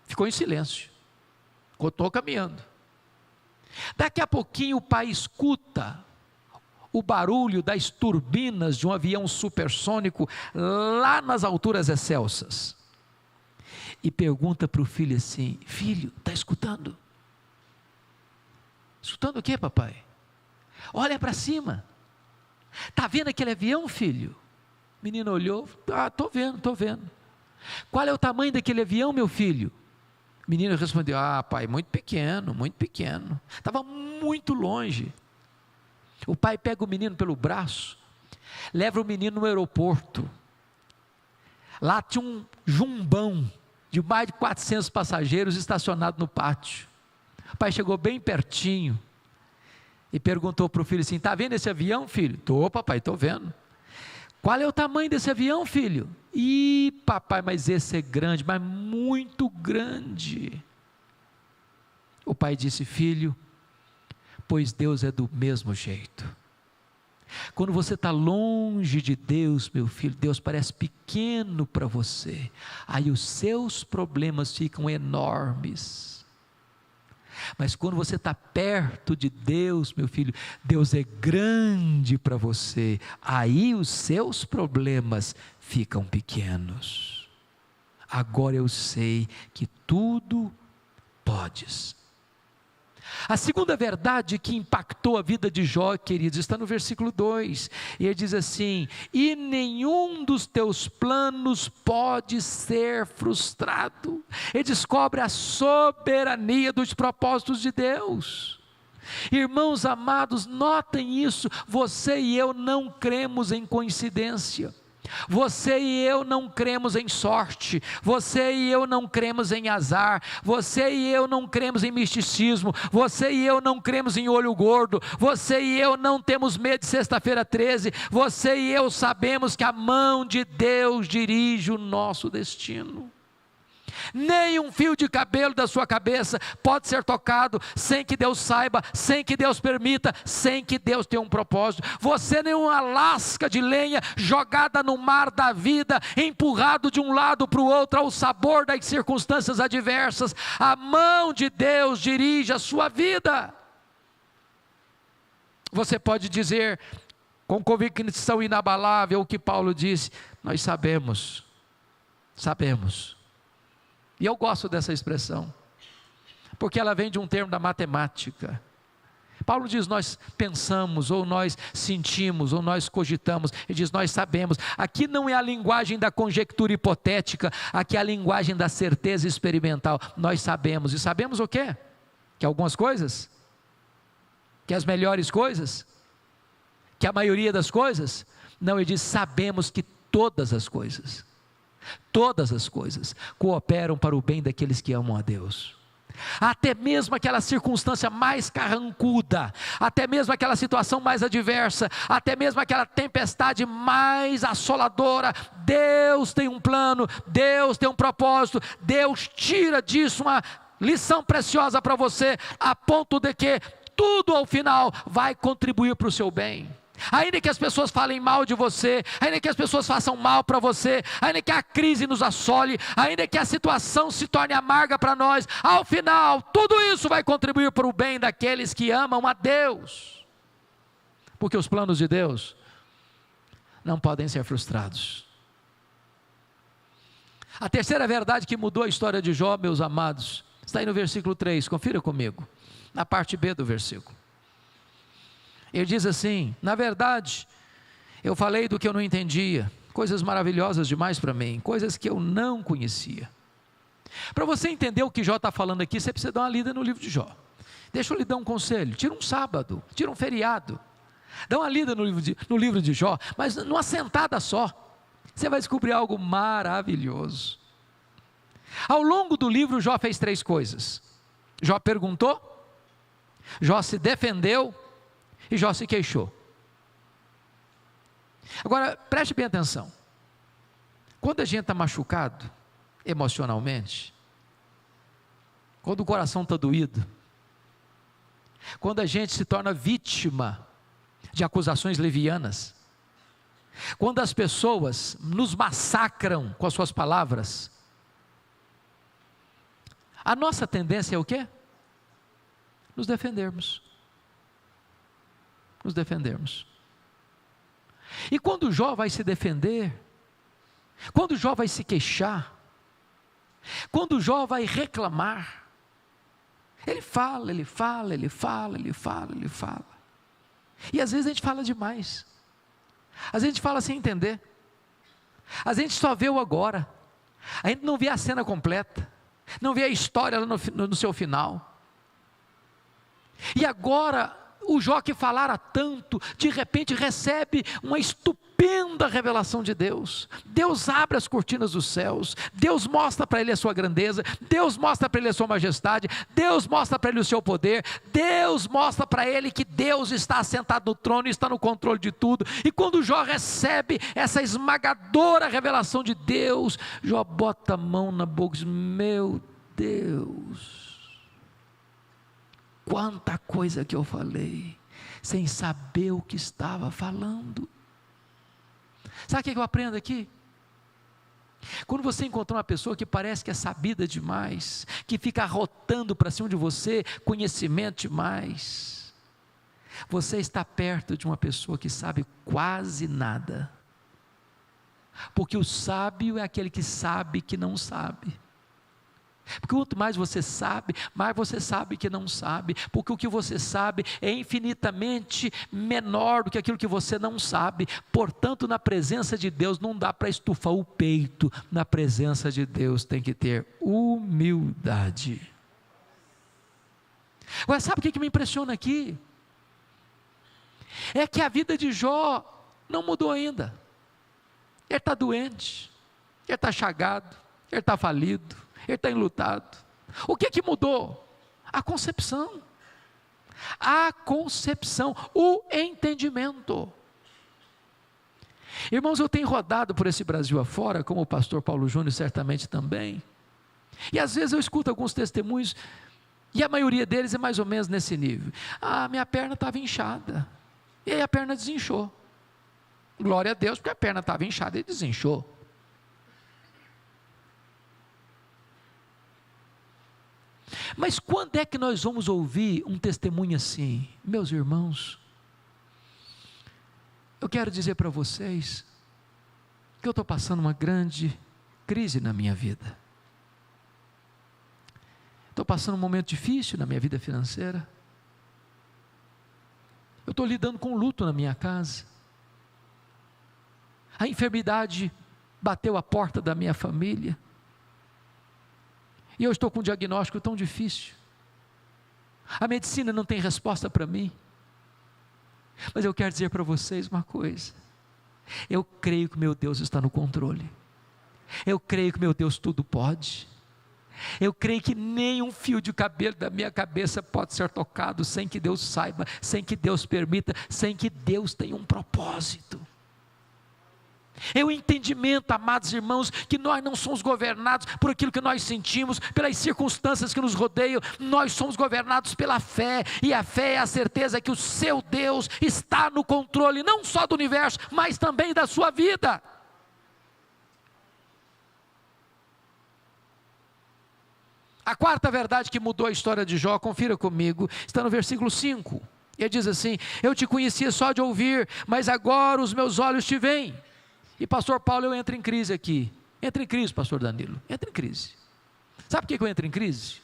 Ficou em silêncio. Continuou caminhando. Daqui a pouquinho o pai escuta o barulho das turbinas de um avião supersônico lá nas alturas excelsas. E pergunta para o filho assim: filho, está escutando? Escutando o que, papai? Olha para cima. Está vendo aquele avião, filho? O menino olhou: estou vendo. Qual é o tamanho daquele avião, meu filho? O menino respondeu: ah, pai, muito pequeno, estava muito longe. O pai pega o menino pelo braço, leva o menino no aeroporto. Lá tinha um jumbão de mais de 400 passageiros estacionado no pátio. O pai chegou bem pertinho e perguntou para o filho assim: está vendo esse avião, filho? Estou, papai, estou vendo. Qual é o tamanho desse avião, filho? Ih, papai, mas esse é grande, mas muito grande. O pai disse: filho, pois Deus é do mesmo jeito. Quando você está longe de Deus, meu filho, Deus parece pequeno para você, aí os seus problemas ficam enormes. Mas quando você está perto de Deus, meu filho, Deus é grande para você, aí os seus problemas ficam pequenos. Agora eu sei que tudo podes. A segunda verdade que impactou a vida de Jó, queridos, está no versículo 2, e ele diz assim: e nenhum dos teus planos pode ser frustrado. Ele descobre a soberania dos propósitos de Deus. Irmãos amados, notem isso, você e eu não cremos em coincidência. Você e eu não cremos em sorte, você e eu não cremos em azar, você e eu não cremos em misticismo, você e eu não cremos em olho gordo, você e eu não temos medo de sexta-feira 13, você e eu sabemos que a mão de Deus dirige o nosso destino. Nem um fio de cabelo da sua cabeça pode ser tocado sem que Deus saiba, sem que Deus permita, sem que Deus tenha um propósito. Você nem uma lasca de lenha jogada no mar da vida, empurrado de um lado para o outro ao sabor das circunstâncias adversas. A mão de Deus dirige a sua vida. Você pode dizer com convicção inabalável o que Paulo disse: nós sabemos. E eu gosto dessa expressão, porque ela vem de um termo da matemática. Paulo diz: nós pensamos, ou nós sentimos, ou nós cogitamos. Ele diz: nós sabemos. Aqui não é a linguagem da conjectura hipotética, aqui é a linguagem da certeza experimental. Nós sabemos, e sabemos o quê? Que algumas coisas, que as melhores coisas, que a maioria das coisas. Não, ele diz: sabemos que todas as coisas cooperam para o bem daqueles que amam a Deus. Até mesmo aquela circunstância mais carrancuda, até mesmo aquela situação mais adversa, até mesmo aquela tempestade mais assoladora, Deus tem um plano, Deus tem um propósito, Deus tira disso uma lição preciosa para você, a ponto de que tudo ao final vai contribuir para o seu bem. Ainda que as pessoas falem mal de você, ainda que as pessoas façam mal para você, ainda que a crise nos assole, ainda que a situação se torne amarga para nós, ao final, tudo isso vai contribuir para o bem daqueles que amam a Deus, porque os planos de Deus não podem ser frustrados. A terceira verdade que mudou a história de Jó, meus amados, está aí no versículo 3, confira comigo, na parte B do versículo. Ele diz assim: na verdade, eu falei do que eu não entendia, coisas maravilhosas demais para mim, coisas que eu não conhecia. Para você entender o que Jó está falando aqui, você precisa dar uma lida no livro de Jó. Deixa eu lhe dar um conselho: tira um sábado, tira um feriado, dá uma lida no livro de Jó, mas numa sentada só, você vai descobrir algo maravilhoso. Ao longo do livro, Jó fez 3 coisas: Jó perguntou, Jó se defendeu e Jó se queixou. Agora, preste bem atenção. Quando a gente está machucado emocionalmente, quando o coração está doído, quando a gente se torna vítima de acusações levianas, quando as pessoas nos massacram com as suas palavras, a nossa tendência é o quê? Nos defendermos. E quando Jó vai se defender, quando Jó vai se queixar, quando Jó vai reclamar, ele fala, e às vezes a gente fala demais, às vezes a gente fala sem entender, às vezes a gente só vê o agora, A gente não vê a cena completa, não vê a história lá no seu final. E agora, o Jó que falara tanto, de repente recebe uma estupenda revelação de Deus. Deus abre as cortinas dos céus, Deus mostra para ele a sua grandeza, Deus mostra para ele a sua majestade, Deus mostra para ele o seu poder, Deus mostra para ele que Deus está assentado no trono e está no controle de tudo. E quando Jó recebe essa esmagadora revelação de Deus, Jó bota a mão na boca e diz: meu Deus, quanta coisa que eu falei, sem saber o que estava falando. Sabe o que eu aprendo aqui? Quando você encontra uma pessoa que parece que é sabida demais, que fica arrotando para cima de você conhecimento demais, você está perto de uma pessoa que sabe quase nada, porque o sábio é aquele que sabe que não sabe. Porque quanto mais você sabe que não sabe, porque o que você sabe é infinitamente menor do que aquilo que você não sabe. Portanto, na presença de Deus não dá para estufar o peito, na presença de Deus tem que ter humildade. Agora, sabe o que me impressiona aqui? É que a vida de Jó não mudou ainda. Ele está doente, ele está chagado, ele está falido, ele está enlutado. O que mudou? A concepção, o entendimento. Irmãos, eu tenho rodado por esse Brasil afora, como o pastor Paulo Júnior certamente também, e às vezes eu escuto alguns testemunhos, e a maioria deles é mais ou menos nesse nível: minha perna estava inchada, e aí a perna desinchou. Glória a Deus, porque a perna estava inchada e desinchou. Mas quando é que nós vamos ouvir um testemunho assim? Meus irmãos, eu quero dizer para vocês que eu estou passando uma grande crise na minha vida. Estou passando um momento difícil na minha vida financeira. Eu estou lidando com luto na minha casa. A enfermidade bateu a porta da minha família. E eu estou com um diagnóstico tão difícil. A medicina não tem resposta para mim. Mas eu quero dizer para vocês uma coisa: eu creio que meu Deus está no controle. Eu creio que meu Deus tudo pode. Eu creio que nenhum fio de cabelo da minha cabeça pode ser tocado sem que Deus saiba, sem que Deus permita, sem que Deus tenha um propósito. É o entendimento, amados irmãos, que nós não somos governados por aquilo que nós sentimos, pelas circunstâncias que nos rodeiam. Nós somos governados pela fé, e a fé é a certeza que o seu Deus está no controle, não só do universo, mas também da sua vida. A quarta verdade que mudou a história de Jó, confira comigo, está no versículo 5. Ele diz assim: eu te conhecia só de ouvir, mas agora os meus olhos te veem. E pastor Paulo, eu entro em crise aqui. Entra em crise, pastor Danilo, entra em crise. Sabe por que eu entro em crise?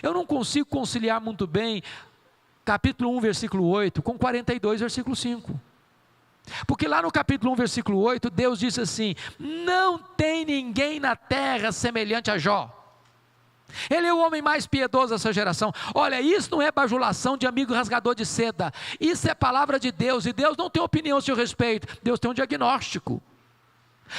Eu não consigo conciliar muito bem capítulo 1, versículo 8, com 42, versículo 5. Porque lá no capítulo 1, versículo 8, Deus disse assim: não tem ninguém na terra semelhante a Jó. Ele é o homem mais piedoso dessa geração. Olha, isso não é bajulação de amigo rasgador de seda. Isso é palavra de Deus, e Deus não tem opinião a seu respeito. Deus tem um diagnóstico.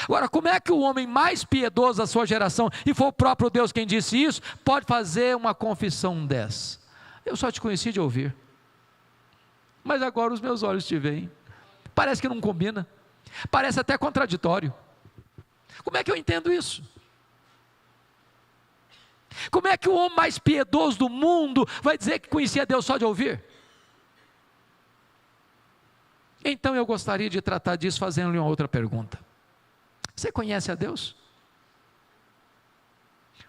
Agora, como é que o homem mais piedoso da sua geração, e foi o próprio Deus quem disse isso, pode fazer uma confissão dessa? Eu só te conheci de ouvir, mas agora os meus olhos te veem. Parece que não combina, parece até contraditório. Como é que eu entendo isso? Como é que o homem mais piedoso do mundo vai dizer que conhecia Deus só de ouvir? Então eu gostaria de tratar disso fazendo-lhe uma outra pergunta. Você conhece a Deus?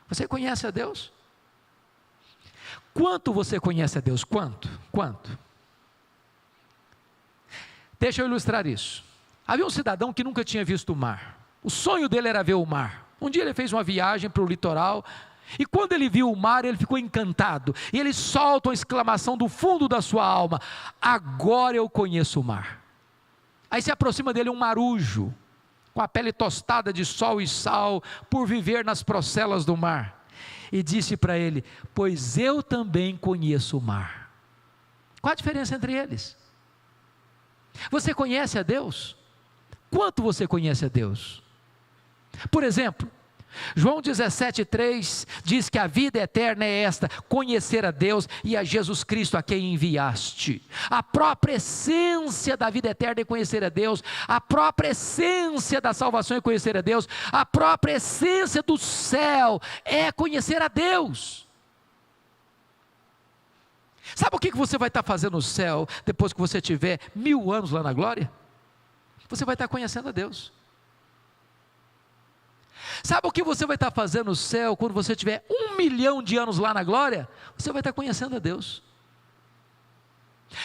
Você conhece a Deus? Quanto você conhece a Deus? Quanto? Deixa eu ilustrar isso. Havia um cidadão que nunca tinha visto o mar. O sonho dele era ver o mar. Um dia ele fez uma viagem para o litoral, e quando ele viu o mar, ele ficou encantado, e ele solta uma exclamação do fundo da sua alma: agora eu conheço o mar. Aí se aproxima dele um marujo, com a pele tostada de sol e sal, por viver nas procelas do mar. E disse para ele: pois eu também conheço o mar. Qual a diferença entre eles? Você conhece a Deus? Quanto você conhece a Deus? Por exemplo, João 17,3 diz que a vida eterna é esta: conhecer a Deus e a Jesus Cristo a quem enviaste. A própria essência da vida eterna é conhecer a Deus, a própria essência da salvação é conhecer a Deus, a própria essência do céu é conhecer a Deus. Sabe o que você vai estar fazendo no céu depois que você tiver 1000 anos lá na glória? Você vai estar conhecendo a Deus. Sabe o que você vai estar fazendo no céu quando você tiver 1 milhão de anos lá na glória? Você vai estar conhecendo a Deus.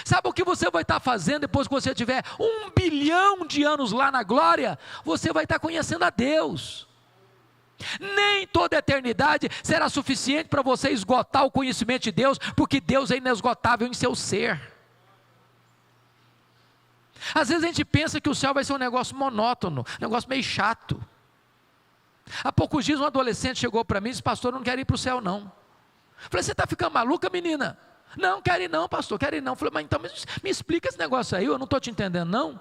Sabe o que você vai estar fazendo depois que você tiver 1 bilhão de anos lá na glória? Você vai estar conhecendo a Deus. Nem toda a eternidade será suficiente para você esgotar o conhecimento de Deus, porque Deus é inesgotável em seu ser. Às vezes a gente pensa que o céu vai ser um negócio monótono, um negócio meio chato. Há poucos dias um adolescente chegou para mim e disse: pastor, eu não quero ir para o céu não. Eu falei: você está ficando maluca, menina? Não, quero ir não, pastor, quero ir não. Eu falei: mas então me explica esse negócio aí, eu não estou te entendendo não.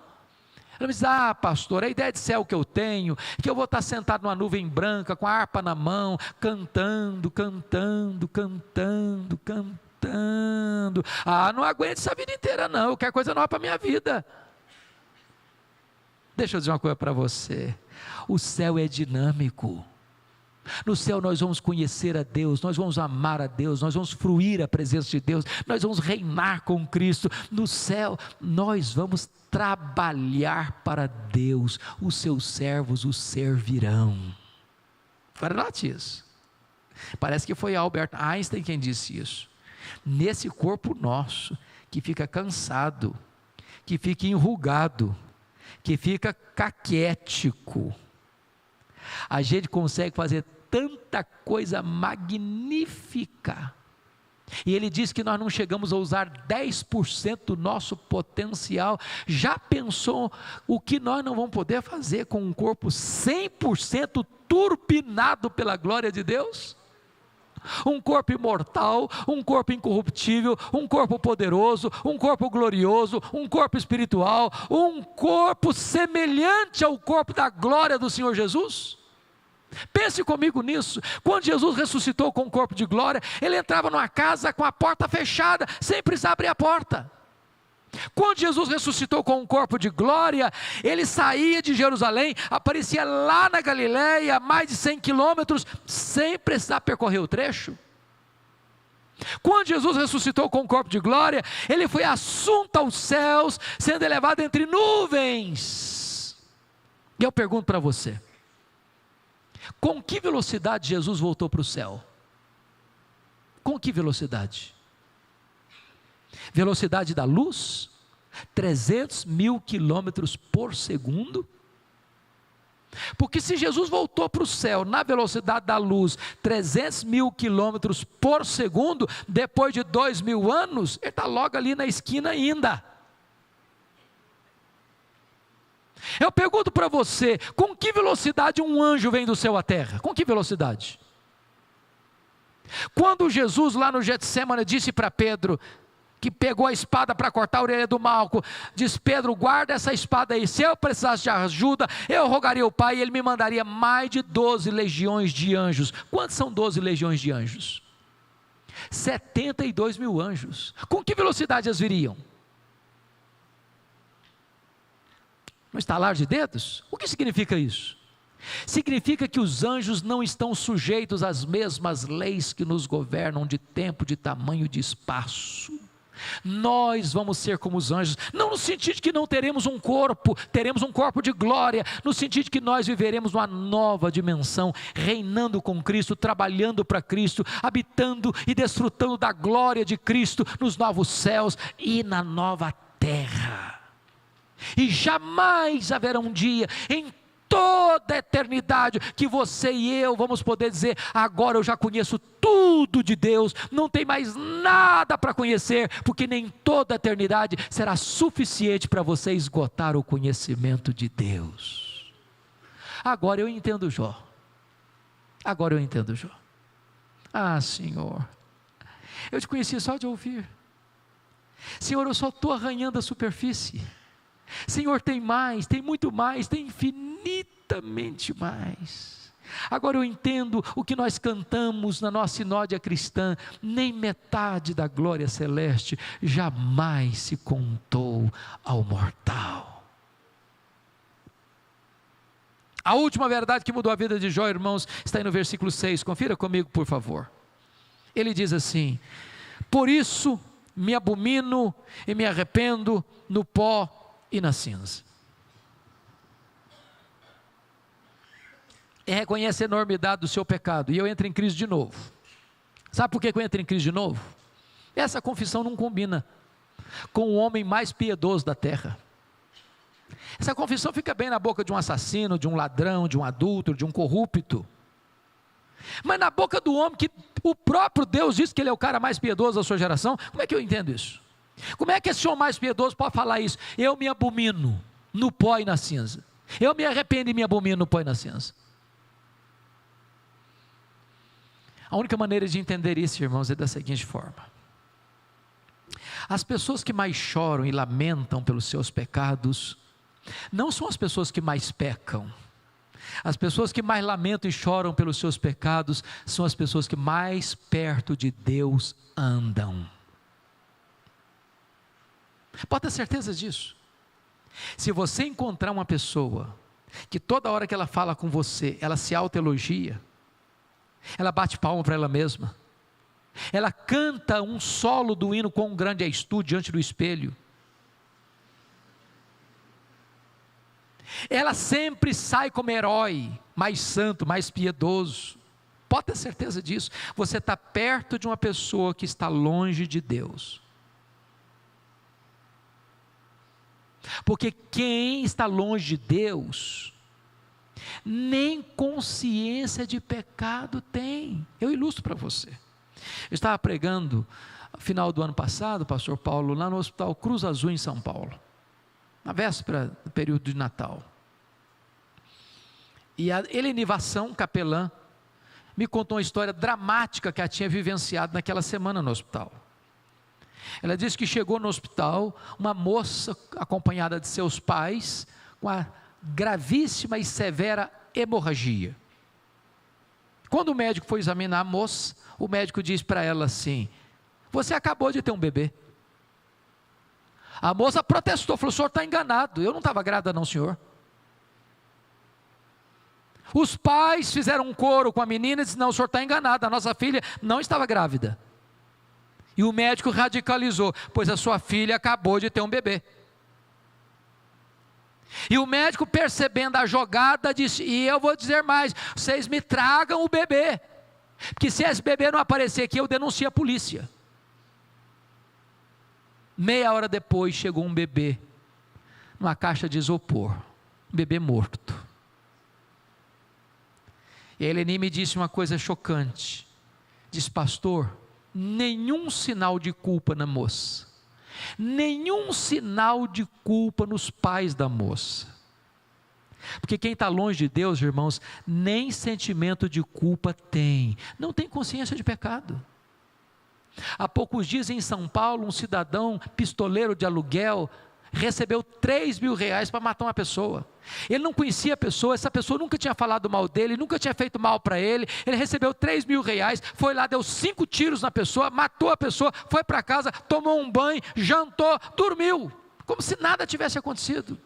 Ela me diz: ah, pastor, a ideia de céu que eu tenho, que eu vou estar sentado numa nuvem branca, com a harpa na mão, cantando, cantando, cantando, cantando. Ah, não aguento essa vida inteira não, eu quero coisa nova para a minha vida. Deixa eu dizer uma coisa para você: o céu é dinâmico. No céu nós vamos conhecer a Deus, nós vamos amar a Deus, nós vamos fruir a presença de Deus, nós vamos reinar com Cristo. No céu nós vamos trabalhar para Deus, os seus servos o servirão. Agora note isso. Parece que foi Albert Einstein quem disse isso. Nesse corpo nosso, que fica cansado, que fica enrugado, que fica caquético, a gente consegue fazer tanta coisa magnífica. E ele diz que nós não chegamos a usar 10% do nosso potencial. Já pensou o que nós não vamos poder fazer com um corpo 100% turbinado pela glória de Deus? Um corpo imortal, um corpo incorruptível, um corpo poderoso, um corpo glorioso, um corpo espiritual, um corpo semelhante ao corpo da glória do Senhor Jesus. Pense comigo nisso. Quando Jesus ressuscitou com o corpo de glória, ele entrava numa casa com a porta fechada, sem precisar abrir a porta. Quando Jesus ressuscitou com um corpo de glória, ele saía de Jerusalém, aparecia lá na Galileia, mais de 100 quilômetros, sem precisar percorrer o trecho. Quando Jesus ressuscitou com o corpo de glória, ele foi assunto aos céus, sendo elevado entre nuvens. E eu pergunto para você: com que velocidade Jesus voltou para o céu? Com que velocidade? Velocidade da luz? 300 mil quilômetros por segundo? Porque se Jesus voltou para o céu na velocidade da luz, 300 mil quilômetros por segundo, depois de 2000 anos, ele está logo ali na esquina ainda. Eu pergunto para você: com que velocidade um anjo vem do céu à terra? Com que velocidade? Quando Jesus lá no Getsemane disse para Pedro, que pegou a espada para cortar a orelha do Malco, diz: Pedro, guarda essa espada aí, se eu precisasse de ajuda, eu rogaria ao Pai e Ele me mandaria mais de 12 legiões de anjos. Quantos são 12 legiões de anjos? 72 mil anjos. Com que velocidade eles viriam? No estalar de dedos? O que significa isso? Significa que os anjos não estão sujeitos às mesmas leis que nos governam, de tempo, de tamanho, de espaço. Nós vamos ser como os anjos, não no sentido de que não teremos um corpo, teremos um corpo de glória, no sentido de que nós viveremos uma nova dimensão, reinando com Cristo, trabalhando para Cristo, habitando e desfrutando da glória de Cristo nos novos céus e na nova terra. E jamais haverá um dia em toda a eternidade que você e eu vamos poder dizer: agora eu já conheço tudo de Deus, não tem mais nada para conhecer, porque nem toda a eternidade será suficiente para você esgotar o conhecimento de Deus. Agora eu entendo Jó. Agora eu entendo Jó. Ah, Senhor, eu te conhecia só de ouvir. Senhor, eu só estou arranhando a superfície. Senhor, tem mais, tem muito mais, tem infinitamente mais. Agora eu entendo o que nós cantamos na nossa sinódia cristã: nem metade da glória celeste jamais se contou ao mortal. A última verdade que mudou a vida de Jó, irmãos, está aí no versículo 6, confira comigo por favor. Ele diz assim: por isso me abomino e me arrependo no pó e na cinza. Reconhece a enormidade do seu pecado, e eu entro em crise de novo. Sabe por que eu entro em crise de novo? Essa confissão não combina com o homem mais piedoso da terra. Essa confissão fica bem na boca de um assassino, de um ladrão, de um adúltero, de um corrupto. Mas na boca do homem que o próprio Deus diz que ele é o cara mais piedoso da sua geração, como é que eu entendo isso? Como é que esse homem mais piedoso pode falar isso? Eu me abomino no pó e na cinza. Eu me arrependo e me abomino no pó e na cinza. A única maneira de entender isso, irmãos, é da seguinte forma: as pessoas que mais choram e lamentam pelos seus pecados, não são as pessoas que mais pecam. As pessoas que mais lamentam e choram pelos seus pecados, são as pessoas que mais perto de Deus andam. Pode ter certeza disso. Se você encontrar uma pessoa, que toda hora que ela fala com você, ela se autoelogia, ela bate palma para ela mesma, ela canta um solo do hino "Quão grande és tu" diante do espelho, ela sempre sai como herói, mais santo, mais piedoso, pode ter certeza disso. Você está perto de uma pessoa que está longe de Deus, porque quem está longe de Deus, nem consciência de pecado tem. Eu ilustro para você. Eu estava pregando no final do ano passado, pastor Paulo, lá no Hospital Cruz Azul em São Paulo, na véspera do período de Natal. E a Helenivação, capelã, me contou uma história dramática que ela tinha vivenciado naquela semana no hospital. Ela disse que chegou no hospital uma moça acompanhada de seus pais, com a gravíssima e severa hemorragia. Quando o médico foi examinar a moça, o médico disse para ela assim: você acabou de ter um bebê. A moça protestou, falou: o senhor está enganado, eu não estava grávida não, senhor. Os pais fizeram um coro com a menina e disseram: não, o senhor está enganado, a nossa filha não estava grávida. E o médico radicalizou: pois a sua filha acabou de ter um bebê. E o médico, percebendo a jogada, disse: e eu vou dizer mais, vocês me tragam o bebê, porque se esse bebê não aparecer aqui, eu denuncio a polícia. Meia hora depois chegou um bebê, numa caixa de isopor, um bebê morto. E a Eleni me disse uma coisa chocante, disse: pastor, nenhum sinal de culpa na moça, nenhum sinal de culpa nos pais da moça, porque quem está longe de Deus, irmãos, nem sentimento de culpa tem, não tem consciência de pecado. Há poucos dias em São Paulo, um cidadão pistoleiro de aluguel recebeu R$3.000 para matar uma pessoa. Ele não conhecia a pessoa, essa pessoa nunca tinha falado mal dele, nunca tinha feito mal para ele. Ele recebeu R$3.000, foi lá, deu 5 tiros na pessoa, matou a pessoa, foi para casa, tomou um banho, jantou, dormiu, como se nada tivesse acontecido.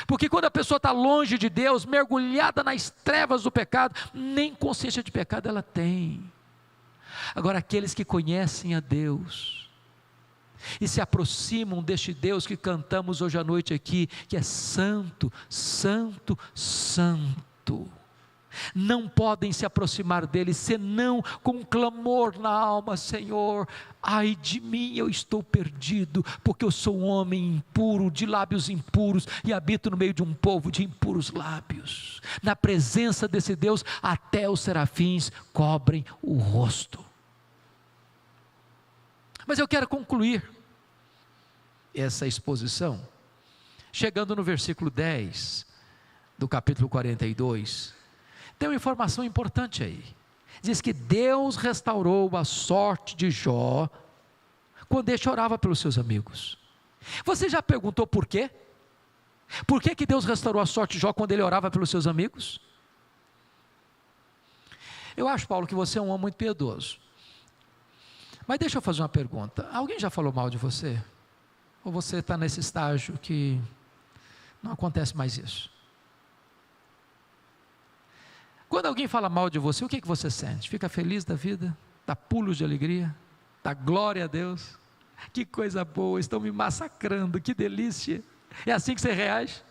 Porque quando a pessoa está longe de Deus, mergulhada nas trevas do pecado, nem consciência de pecado ela tem. Agora, aqueles que conhecem a Deus e se aproximam deste Deus que cantamos hoje à noite aqui, que é santo, santo, santo, não podem se aproximar dele senão com um clamor na alma: Senhor, ai de mim, eu estou perdido, porque eu sou um homem impuro, de lábios impuros, e habito no meio de um povo de impuros lábios. Na presença desse Deus, até os serafins cobrem o rosto. Mas eu quero concluir essa exposição chegando no versículo 10 do capítulo 42, tem uma informação importante aí. Diz que Deus restaurou a sorte de Jó quando ele orava pelos seus amigos. Você já perguntou por quê? Por que Deus restaurou a sorte de Jó quando ele orava pelos seus amigos? Eu acho, Paulo, que você é um homem muito piedoso. Mas deixa eu fazer uma pergunta. Alguém já falou mal de você? Ou você está nesse estágio que não acontece mais isso? Quando alguém fala mal de você, o que você sente? Fica feliz da vida? Dá pulos de alegria? Dá glória a Deus? Que coisa boa, estão me massacrando, que delícia. É assim que você reage?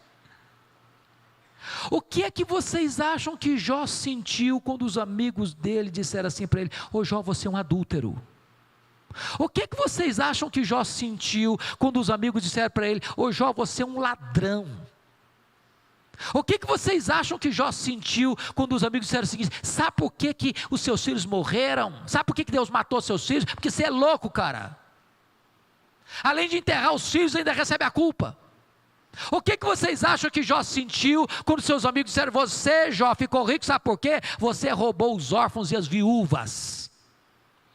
O que é que vocês acham que Jó sentiu quando os amigos dele disseram assim para ele: ô Jó, você é um adúltero? O que é que vocês acham que Jó sentiu quando os amigos disseram para ele: ô Jó, você é um ladrão? O que vocês acham que Jó sentiu quando os amigos disseram o seguinte: sabe por que os seus filhos morreram? Sabe por que Deus matou seus filhos? Porque você é louco, cara. Além de enterrar os filhos, ainda recebe a culpa. O que vocês acham que Jó sentiu quando seus amigos disseram: você, Jó, ficou rico, sabe por quê? Você roubou os órfãos e as viúvas.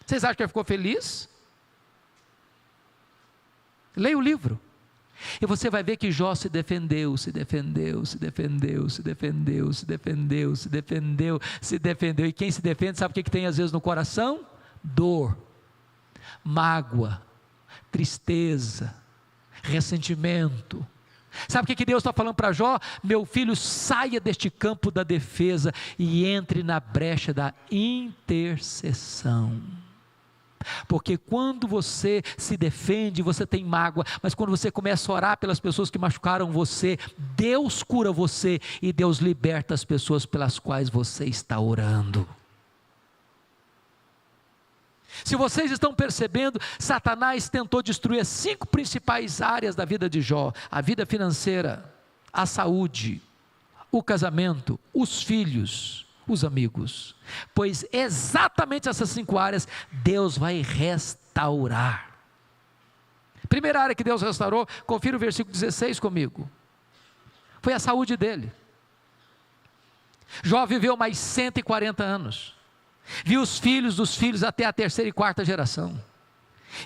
Vocês acham que ele ficou feliz? Leia o livro. E você vai ver que Jó se defendeu, e quem se defende, sabe o que tem às vezes no coração? Dor, mágoa, tristeza, ressentimento. Sabe o que Deus está falando para Jó? Meu filho, saia deste campo da defesa e entre na brecha da intercessão. Porque quando você se defende, você tem mágoa, mas quando você começa a orar pelas pessoas que machucaram você, Deus cura você e Deus liberta as pessoas pelas quais você está orando. Se vocês estão percebendo, Satanás tentou destruir as 5 principais áreas da vida de Jó: a vida financeira, a saúde, o casamento, os filhos, os amigos. Pois exatamente essas 5 áreas Deus vai restaurar. Primeira área que Deus restaurou, confira o versículo 16 comigo, foi a saúde dele. Jó viveu mais 140 anos, viu os filhos dos filhos até a 3ª e 4ª geração,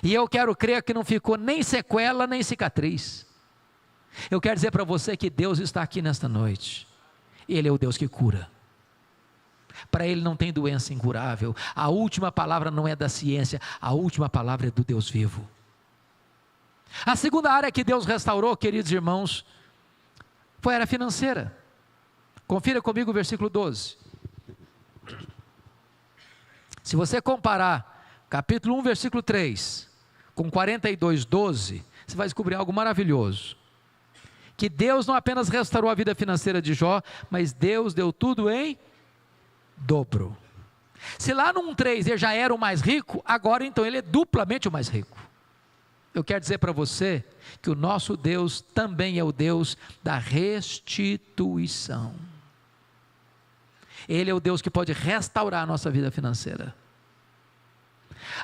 e eu quero crer que não ficou nem sequela nem cicatriz. Eu quero dizer para você que Deus está aqui nesta noite. Ele é o Deus que cura. Para Ele não tem doença incurável. A última palavra não é da ciência, a última palavra é do Deus vivo. A segunda área que Deus restaurou, queridos irmãos, foi a área financeira. Confira comigo o versículo 12. Se você comparar capítulo 1, versículo 3, com 42, 12, você vai descobrir algo maravilhoso. Que Deus não apenas restaurou a vida financeira de Jó, mas Deus deu tudo em dobro. Se lá no 1,3 ele já era o mais rico, agora então ele é duplamente o mais rico. Eu quero dizer para você que o nosso Deus também é o Deus da restituição. Ele é o Deus que pode restaurar a nossa vida financeira.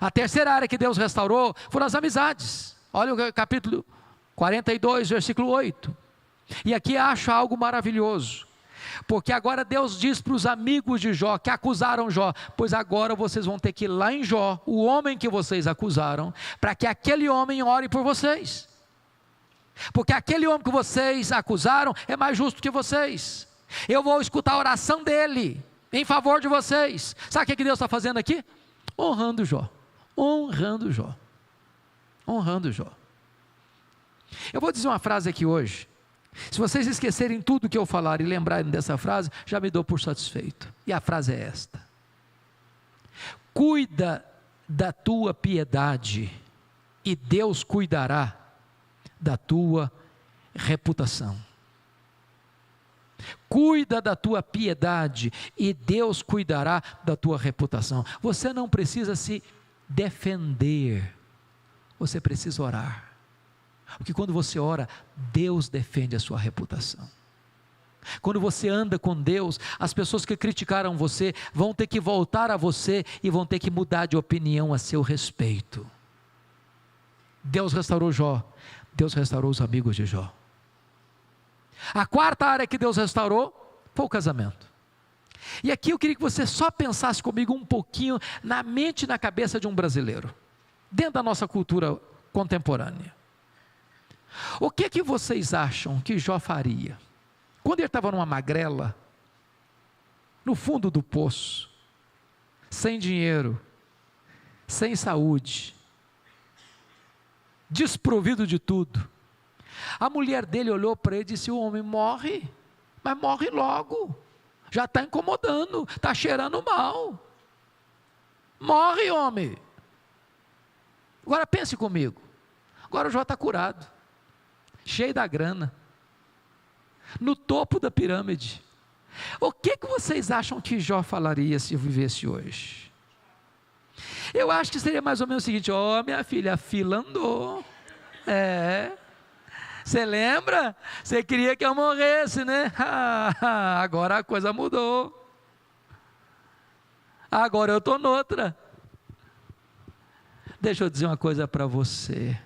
A terceira área que Deus restaurou foram as amizades. Olha o capítulo 42, versículo 8. E aqui acho algo maravilhoso, porque agora Deus diz para os amigos de Jó, que acusaram Jó: pois agora vocês vão ter que ir lá em Jó, o homem que vocês acusaram, para que aquele homem ore por vocês, porque aquele homem que vocês acusaram é mais justo que vocês. Eu vou escutar a oração dele em favor de vocês. Sabe o que Deus está fazendo aqui? Honrando Jó, honrando Jó, honrando Jó. Eu vou dizer uma frase aqui hoje. Se vocês esquecerem tudo que eu falar e lembrarem dessa frase, já me dou por satisfeito. E a frase é esta: cuida da tua piedade e Deus cuidará da tua reputação. Cuida da tua piedade e Deus cuidará da tua reputação. Você não precisa se defender, você precisa orar. Porque quando você ora, Deus defende a sua reputação. Quando você anda com Deus, as pessoas que criticaram você vão ter que voltar a você e vão ter que mudar de opinião a seu respeito. Deus restaurou Jó, Deus restaurou os amigos de Jó. A quarta área que Deus restaurou foi o casamento. E aqui eu queria que você só pensasse comigo um pouquinho na mente e na cabeça de um brasileiro, dentro da nossa cultura contemporânea. O que vocês acham que Jó faria quando ele estava numa magrela, no fundo do poço, sem dinheiro, sem saúde, desprovido de tudo? A mulher dele olhou para ele e disse: o homem morre, mas morre logo, já está incomodando, está cheirando mal, morre, homem. Agora pense comigo, agora o Jó está curado, cheio da grana, no topo da pirâmide. O que vocês acham que Jó falaria se vivesse hoje? Eu acho que seria mais ou menos o seguinte: minha filha, a fila andou. Você lembra? Você queria que eu morresse, né? Agora a coisa mudou. Agora eu estou noutra. Deixa eu dizer uma coisa para você.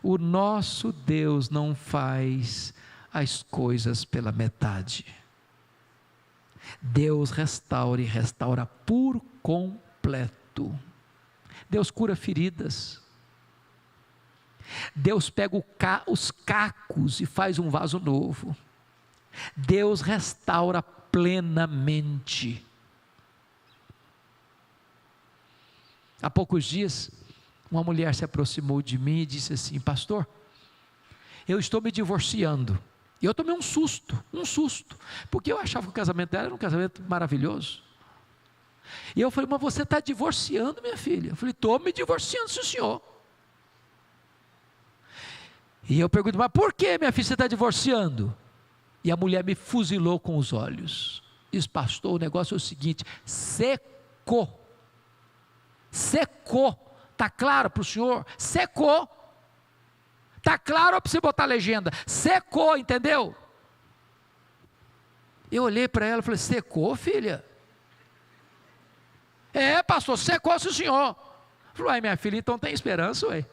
O nosso Deus não faz as coisas pela metade. Deus restaura e restaura por completo. Deus cura feridas. Deus pega os cacos e faz um vaso novo. Deus restaura plenamente. Há poucos dias, uma mulher se aproximou de mim e disse assim: pastor, eu estou me divorciando. E eu tomei um susto, porque eu achava que o casamento dela era um casamento maravilhoso. E eu falei: mas você está divorciando, minha filha? Eu falei: estou me divorciando, sim, senhor. E eu pergunto: mas por que, minha filha, você está divorciando? E a mulher me fuzilou com os olhos. Diz: pastor, o negócio é o seguinte: secou. Está claro para o senhor? Secou. Está claro, ou precisa botar a legenda? Secou, entendeu? Eu olhei para ela e falei: secou, filha? Pastor, secou, sim, senhor. Falei: ai, minha filha, então tem esperança, ué.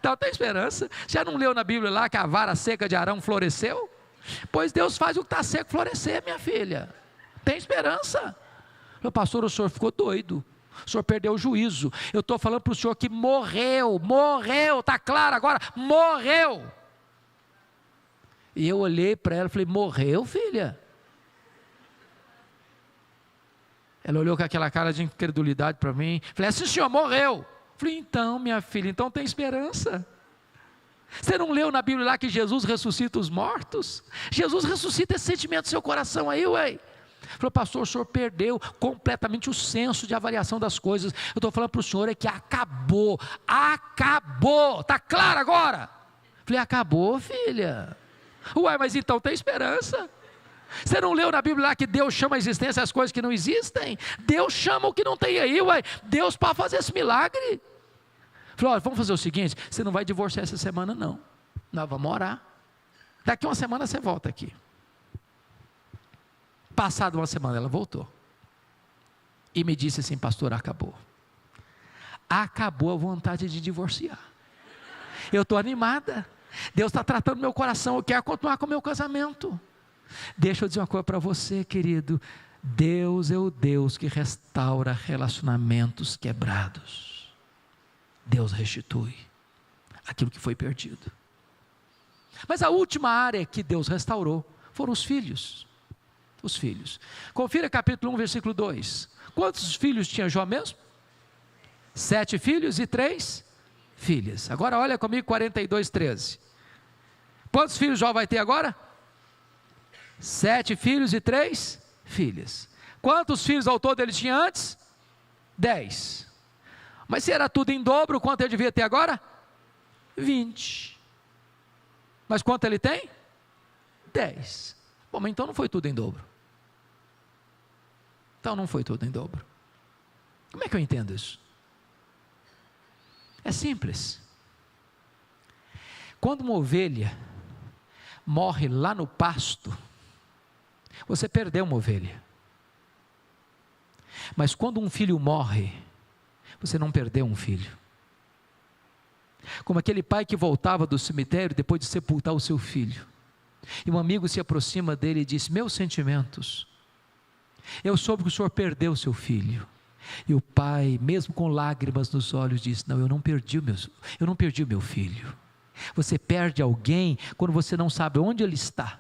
Então tem esperança. Já não leu na Bíblia lá que a vara seca de Arão floresceu? Pois Deus faz o que está seco florescer, minha filha. Tem esperança. Falei: pastor, o senhor ficou doido. O senhor perdeu o juízo. Eu estou falando para o senhor que morreu, está claro agora? Morreu. E eu olhei para ela e falei: morreu, filha? Ela olhou com aquela cara de incredulidade para mim. Falei: sim, senhor, morreu. Falei: então, minha filha, então tem esperança. Você não leu na Bíblia lá que Jesus ressuscita os mortos? Jesus ressuscita esse sentimento do seu coração aí, ué. Falei: pastor, o senhor perdeu completamente o senso de avaliação das coisas. Eu estou falando para o senhor que acabou, está claro agora? Falei: acabou, filha? Uai, mas então tem esperança. Você não leu na Bíblia lá que Deus chama a existência as coisas que não existem? Deus chama o que não tem aí, uai. Deus para fazer esse milagre. Falei: olha, vamos fazer o seguinte: você não vai divorciar essa semana não. Nós vamos orar. Daqui uma semana você volta aqui. Passada uma semana ela voltou. E me disse assim: pastor, acabou. Acabou a vontade de divorciar. Eu estou animada. Deus está tratando meu coração. Eu quero continuar com o meu casamento. Deixa eu dizer uma coisa para você, querido. Deus é o Deus que restaura relacionamentos quebrados. Deus restitui aquilo que foi perdido. Mas a última área que Deus restaurou foram os filhos. Os filhos. Confira capítulo 1, versículo 2. Quantos filhos tinha Jó mesmo? 7 filhos e 3 filhas. Agora olha comigo 42:13. Quantos filhos Jó vai ter agora? 7 filhos e 3 filhas. Quantos filhos ao todo ele tinha antes? 10. Mas se era tudo em dobro, quanto ele devia ter agora? 20. Mas quanto ele tem? 10. Bom, mas então não foi tudo em dobro. Então não foi tudo em dobro. Como é que eu entendo isso? É simples. Quando uma ovelha morre lá no pasto, você perdeu uma ovelha. Mas quando um filho morre, você não perdeu um filho. Como aquele pai que voltava do cemitério depois de sepultar o seu filho. E um amigo se aproxima dele e diz: meus sentimentos, eu soube que o senhor perdeu seu filho. E o pai, mesmo com lágrimas nos olhos, diz: não, eu não perdi o meu filho. Você perde alguém quando você não sabe onde ele está.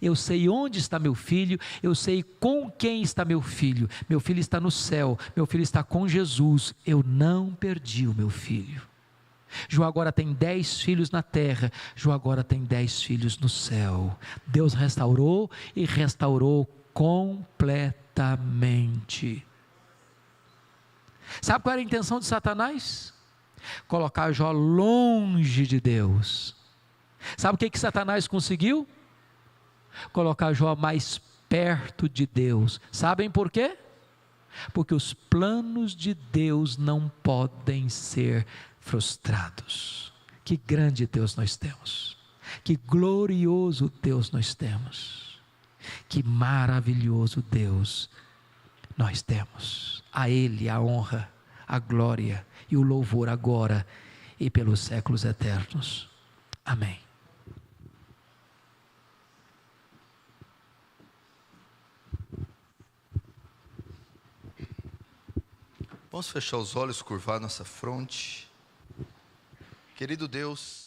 Eu sei onde está meu filho, eu sei com quem está meu filho está no céu, meu filho está com Jesus, eu não perdi o meu filho. João agora tem 10 filhos na terra, João agora tem 10 filhos no céu. Deus restaurou e restaurou completamente. Sabe qual era a intenção de Satanás? Colocar Jó longe de Deus. Sabe o que Satanás conseguiu? Colocar Jó mais perto de Deus. Sabem por quê? Porque os planos de Deus não podem ser frustrados. Que grande Deus nós temos, que glorioso Deus nós temos, que maravilhoso Deus nós temos. A Ele a honra, a glória e o louvor agora e pelos séculos eternos. Amém. Vamos fechar os olhos, curvar nossa fronte. Querido Deus,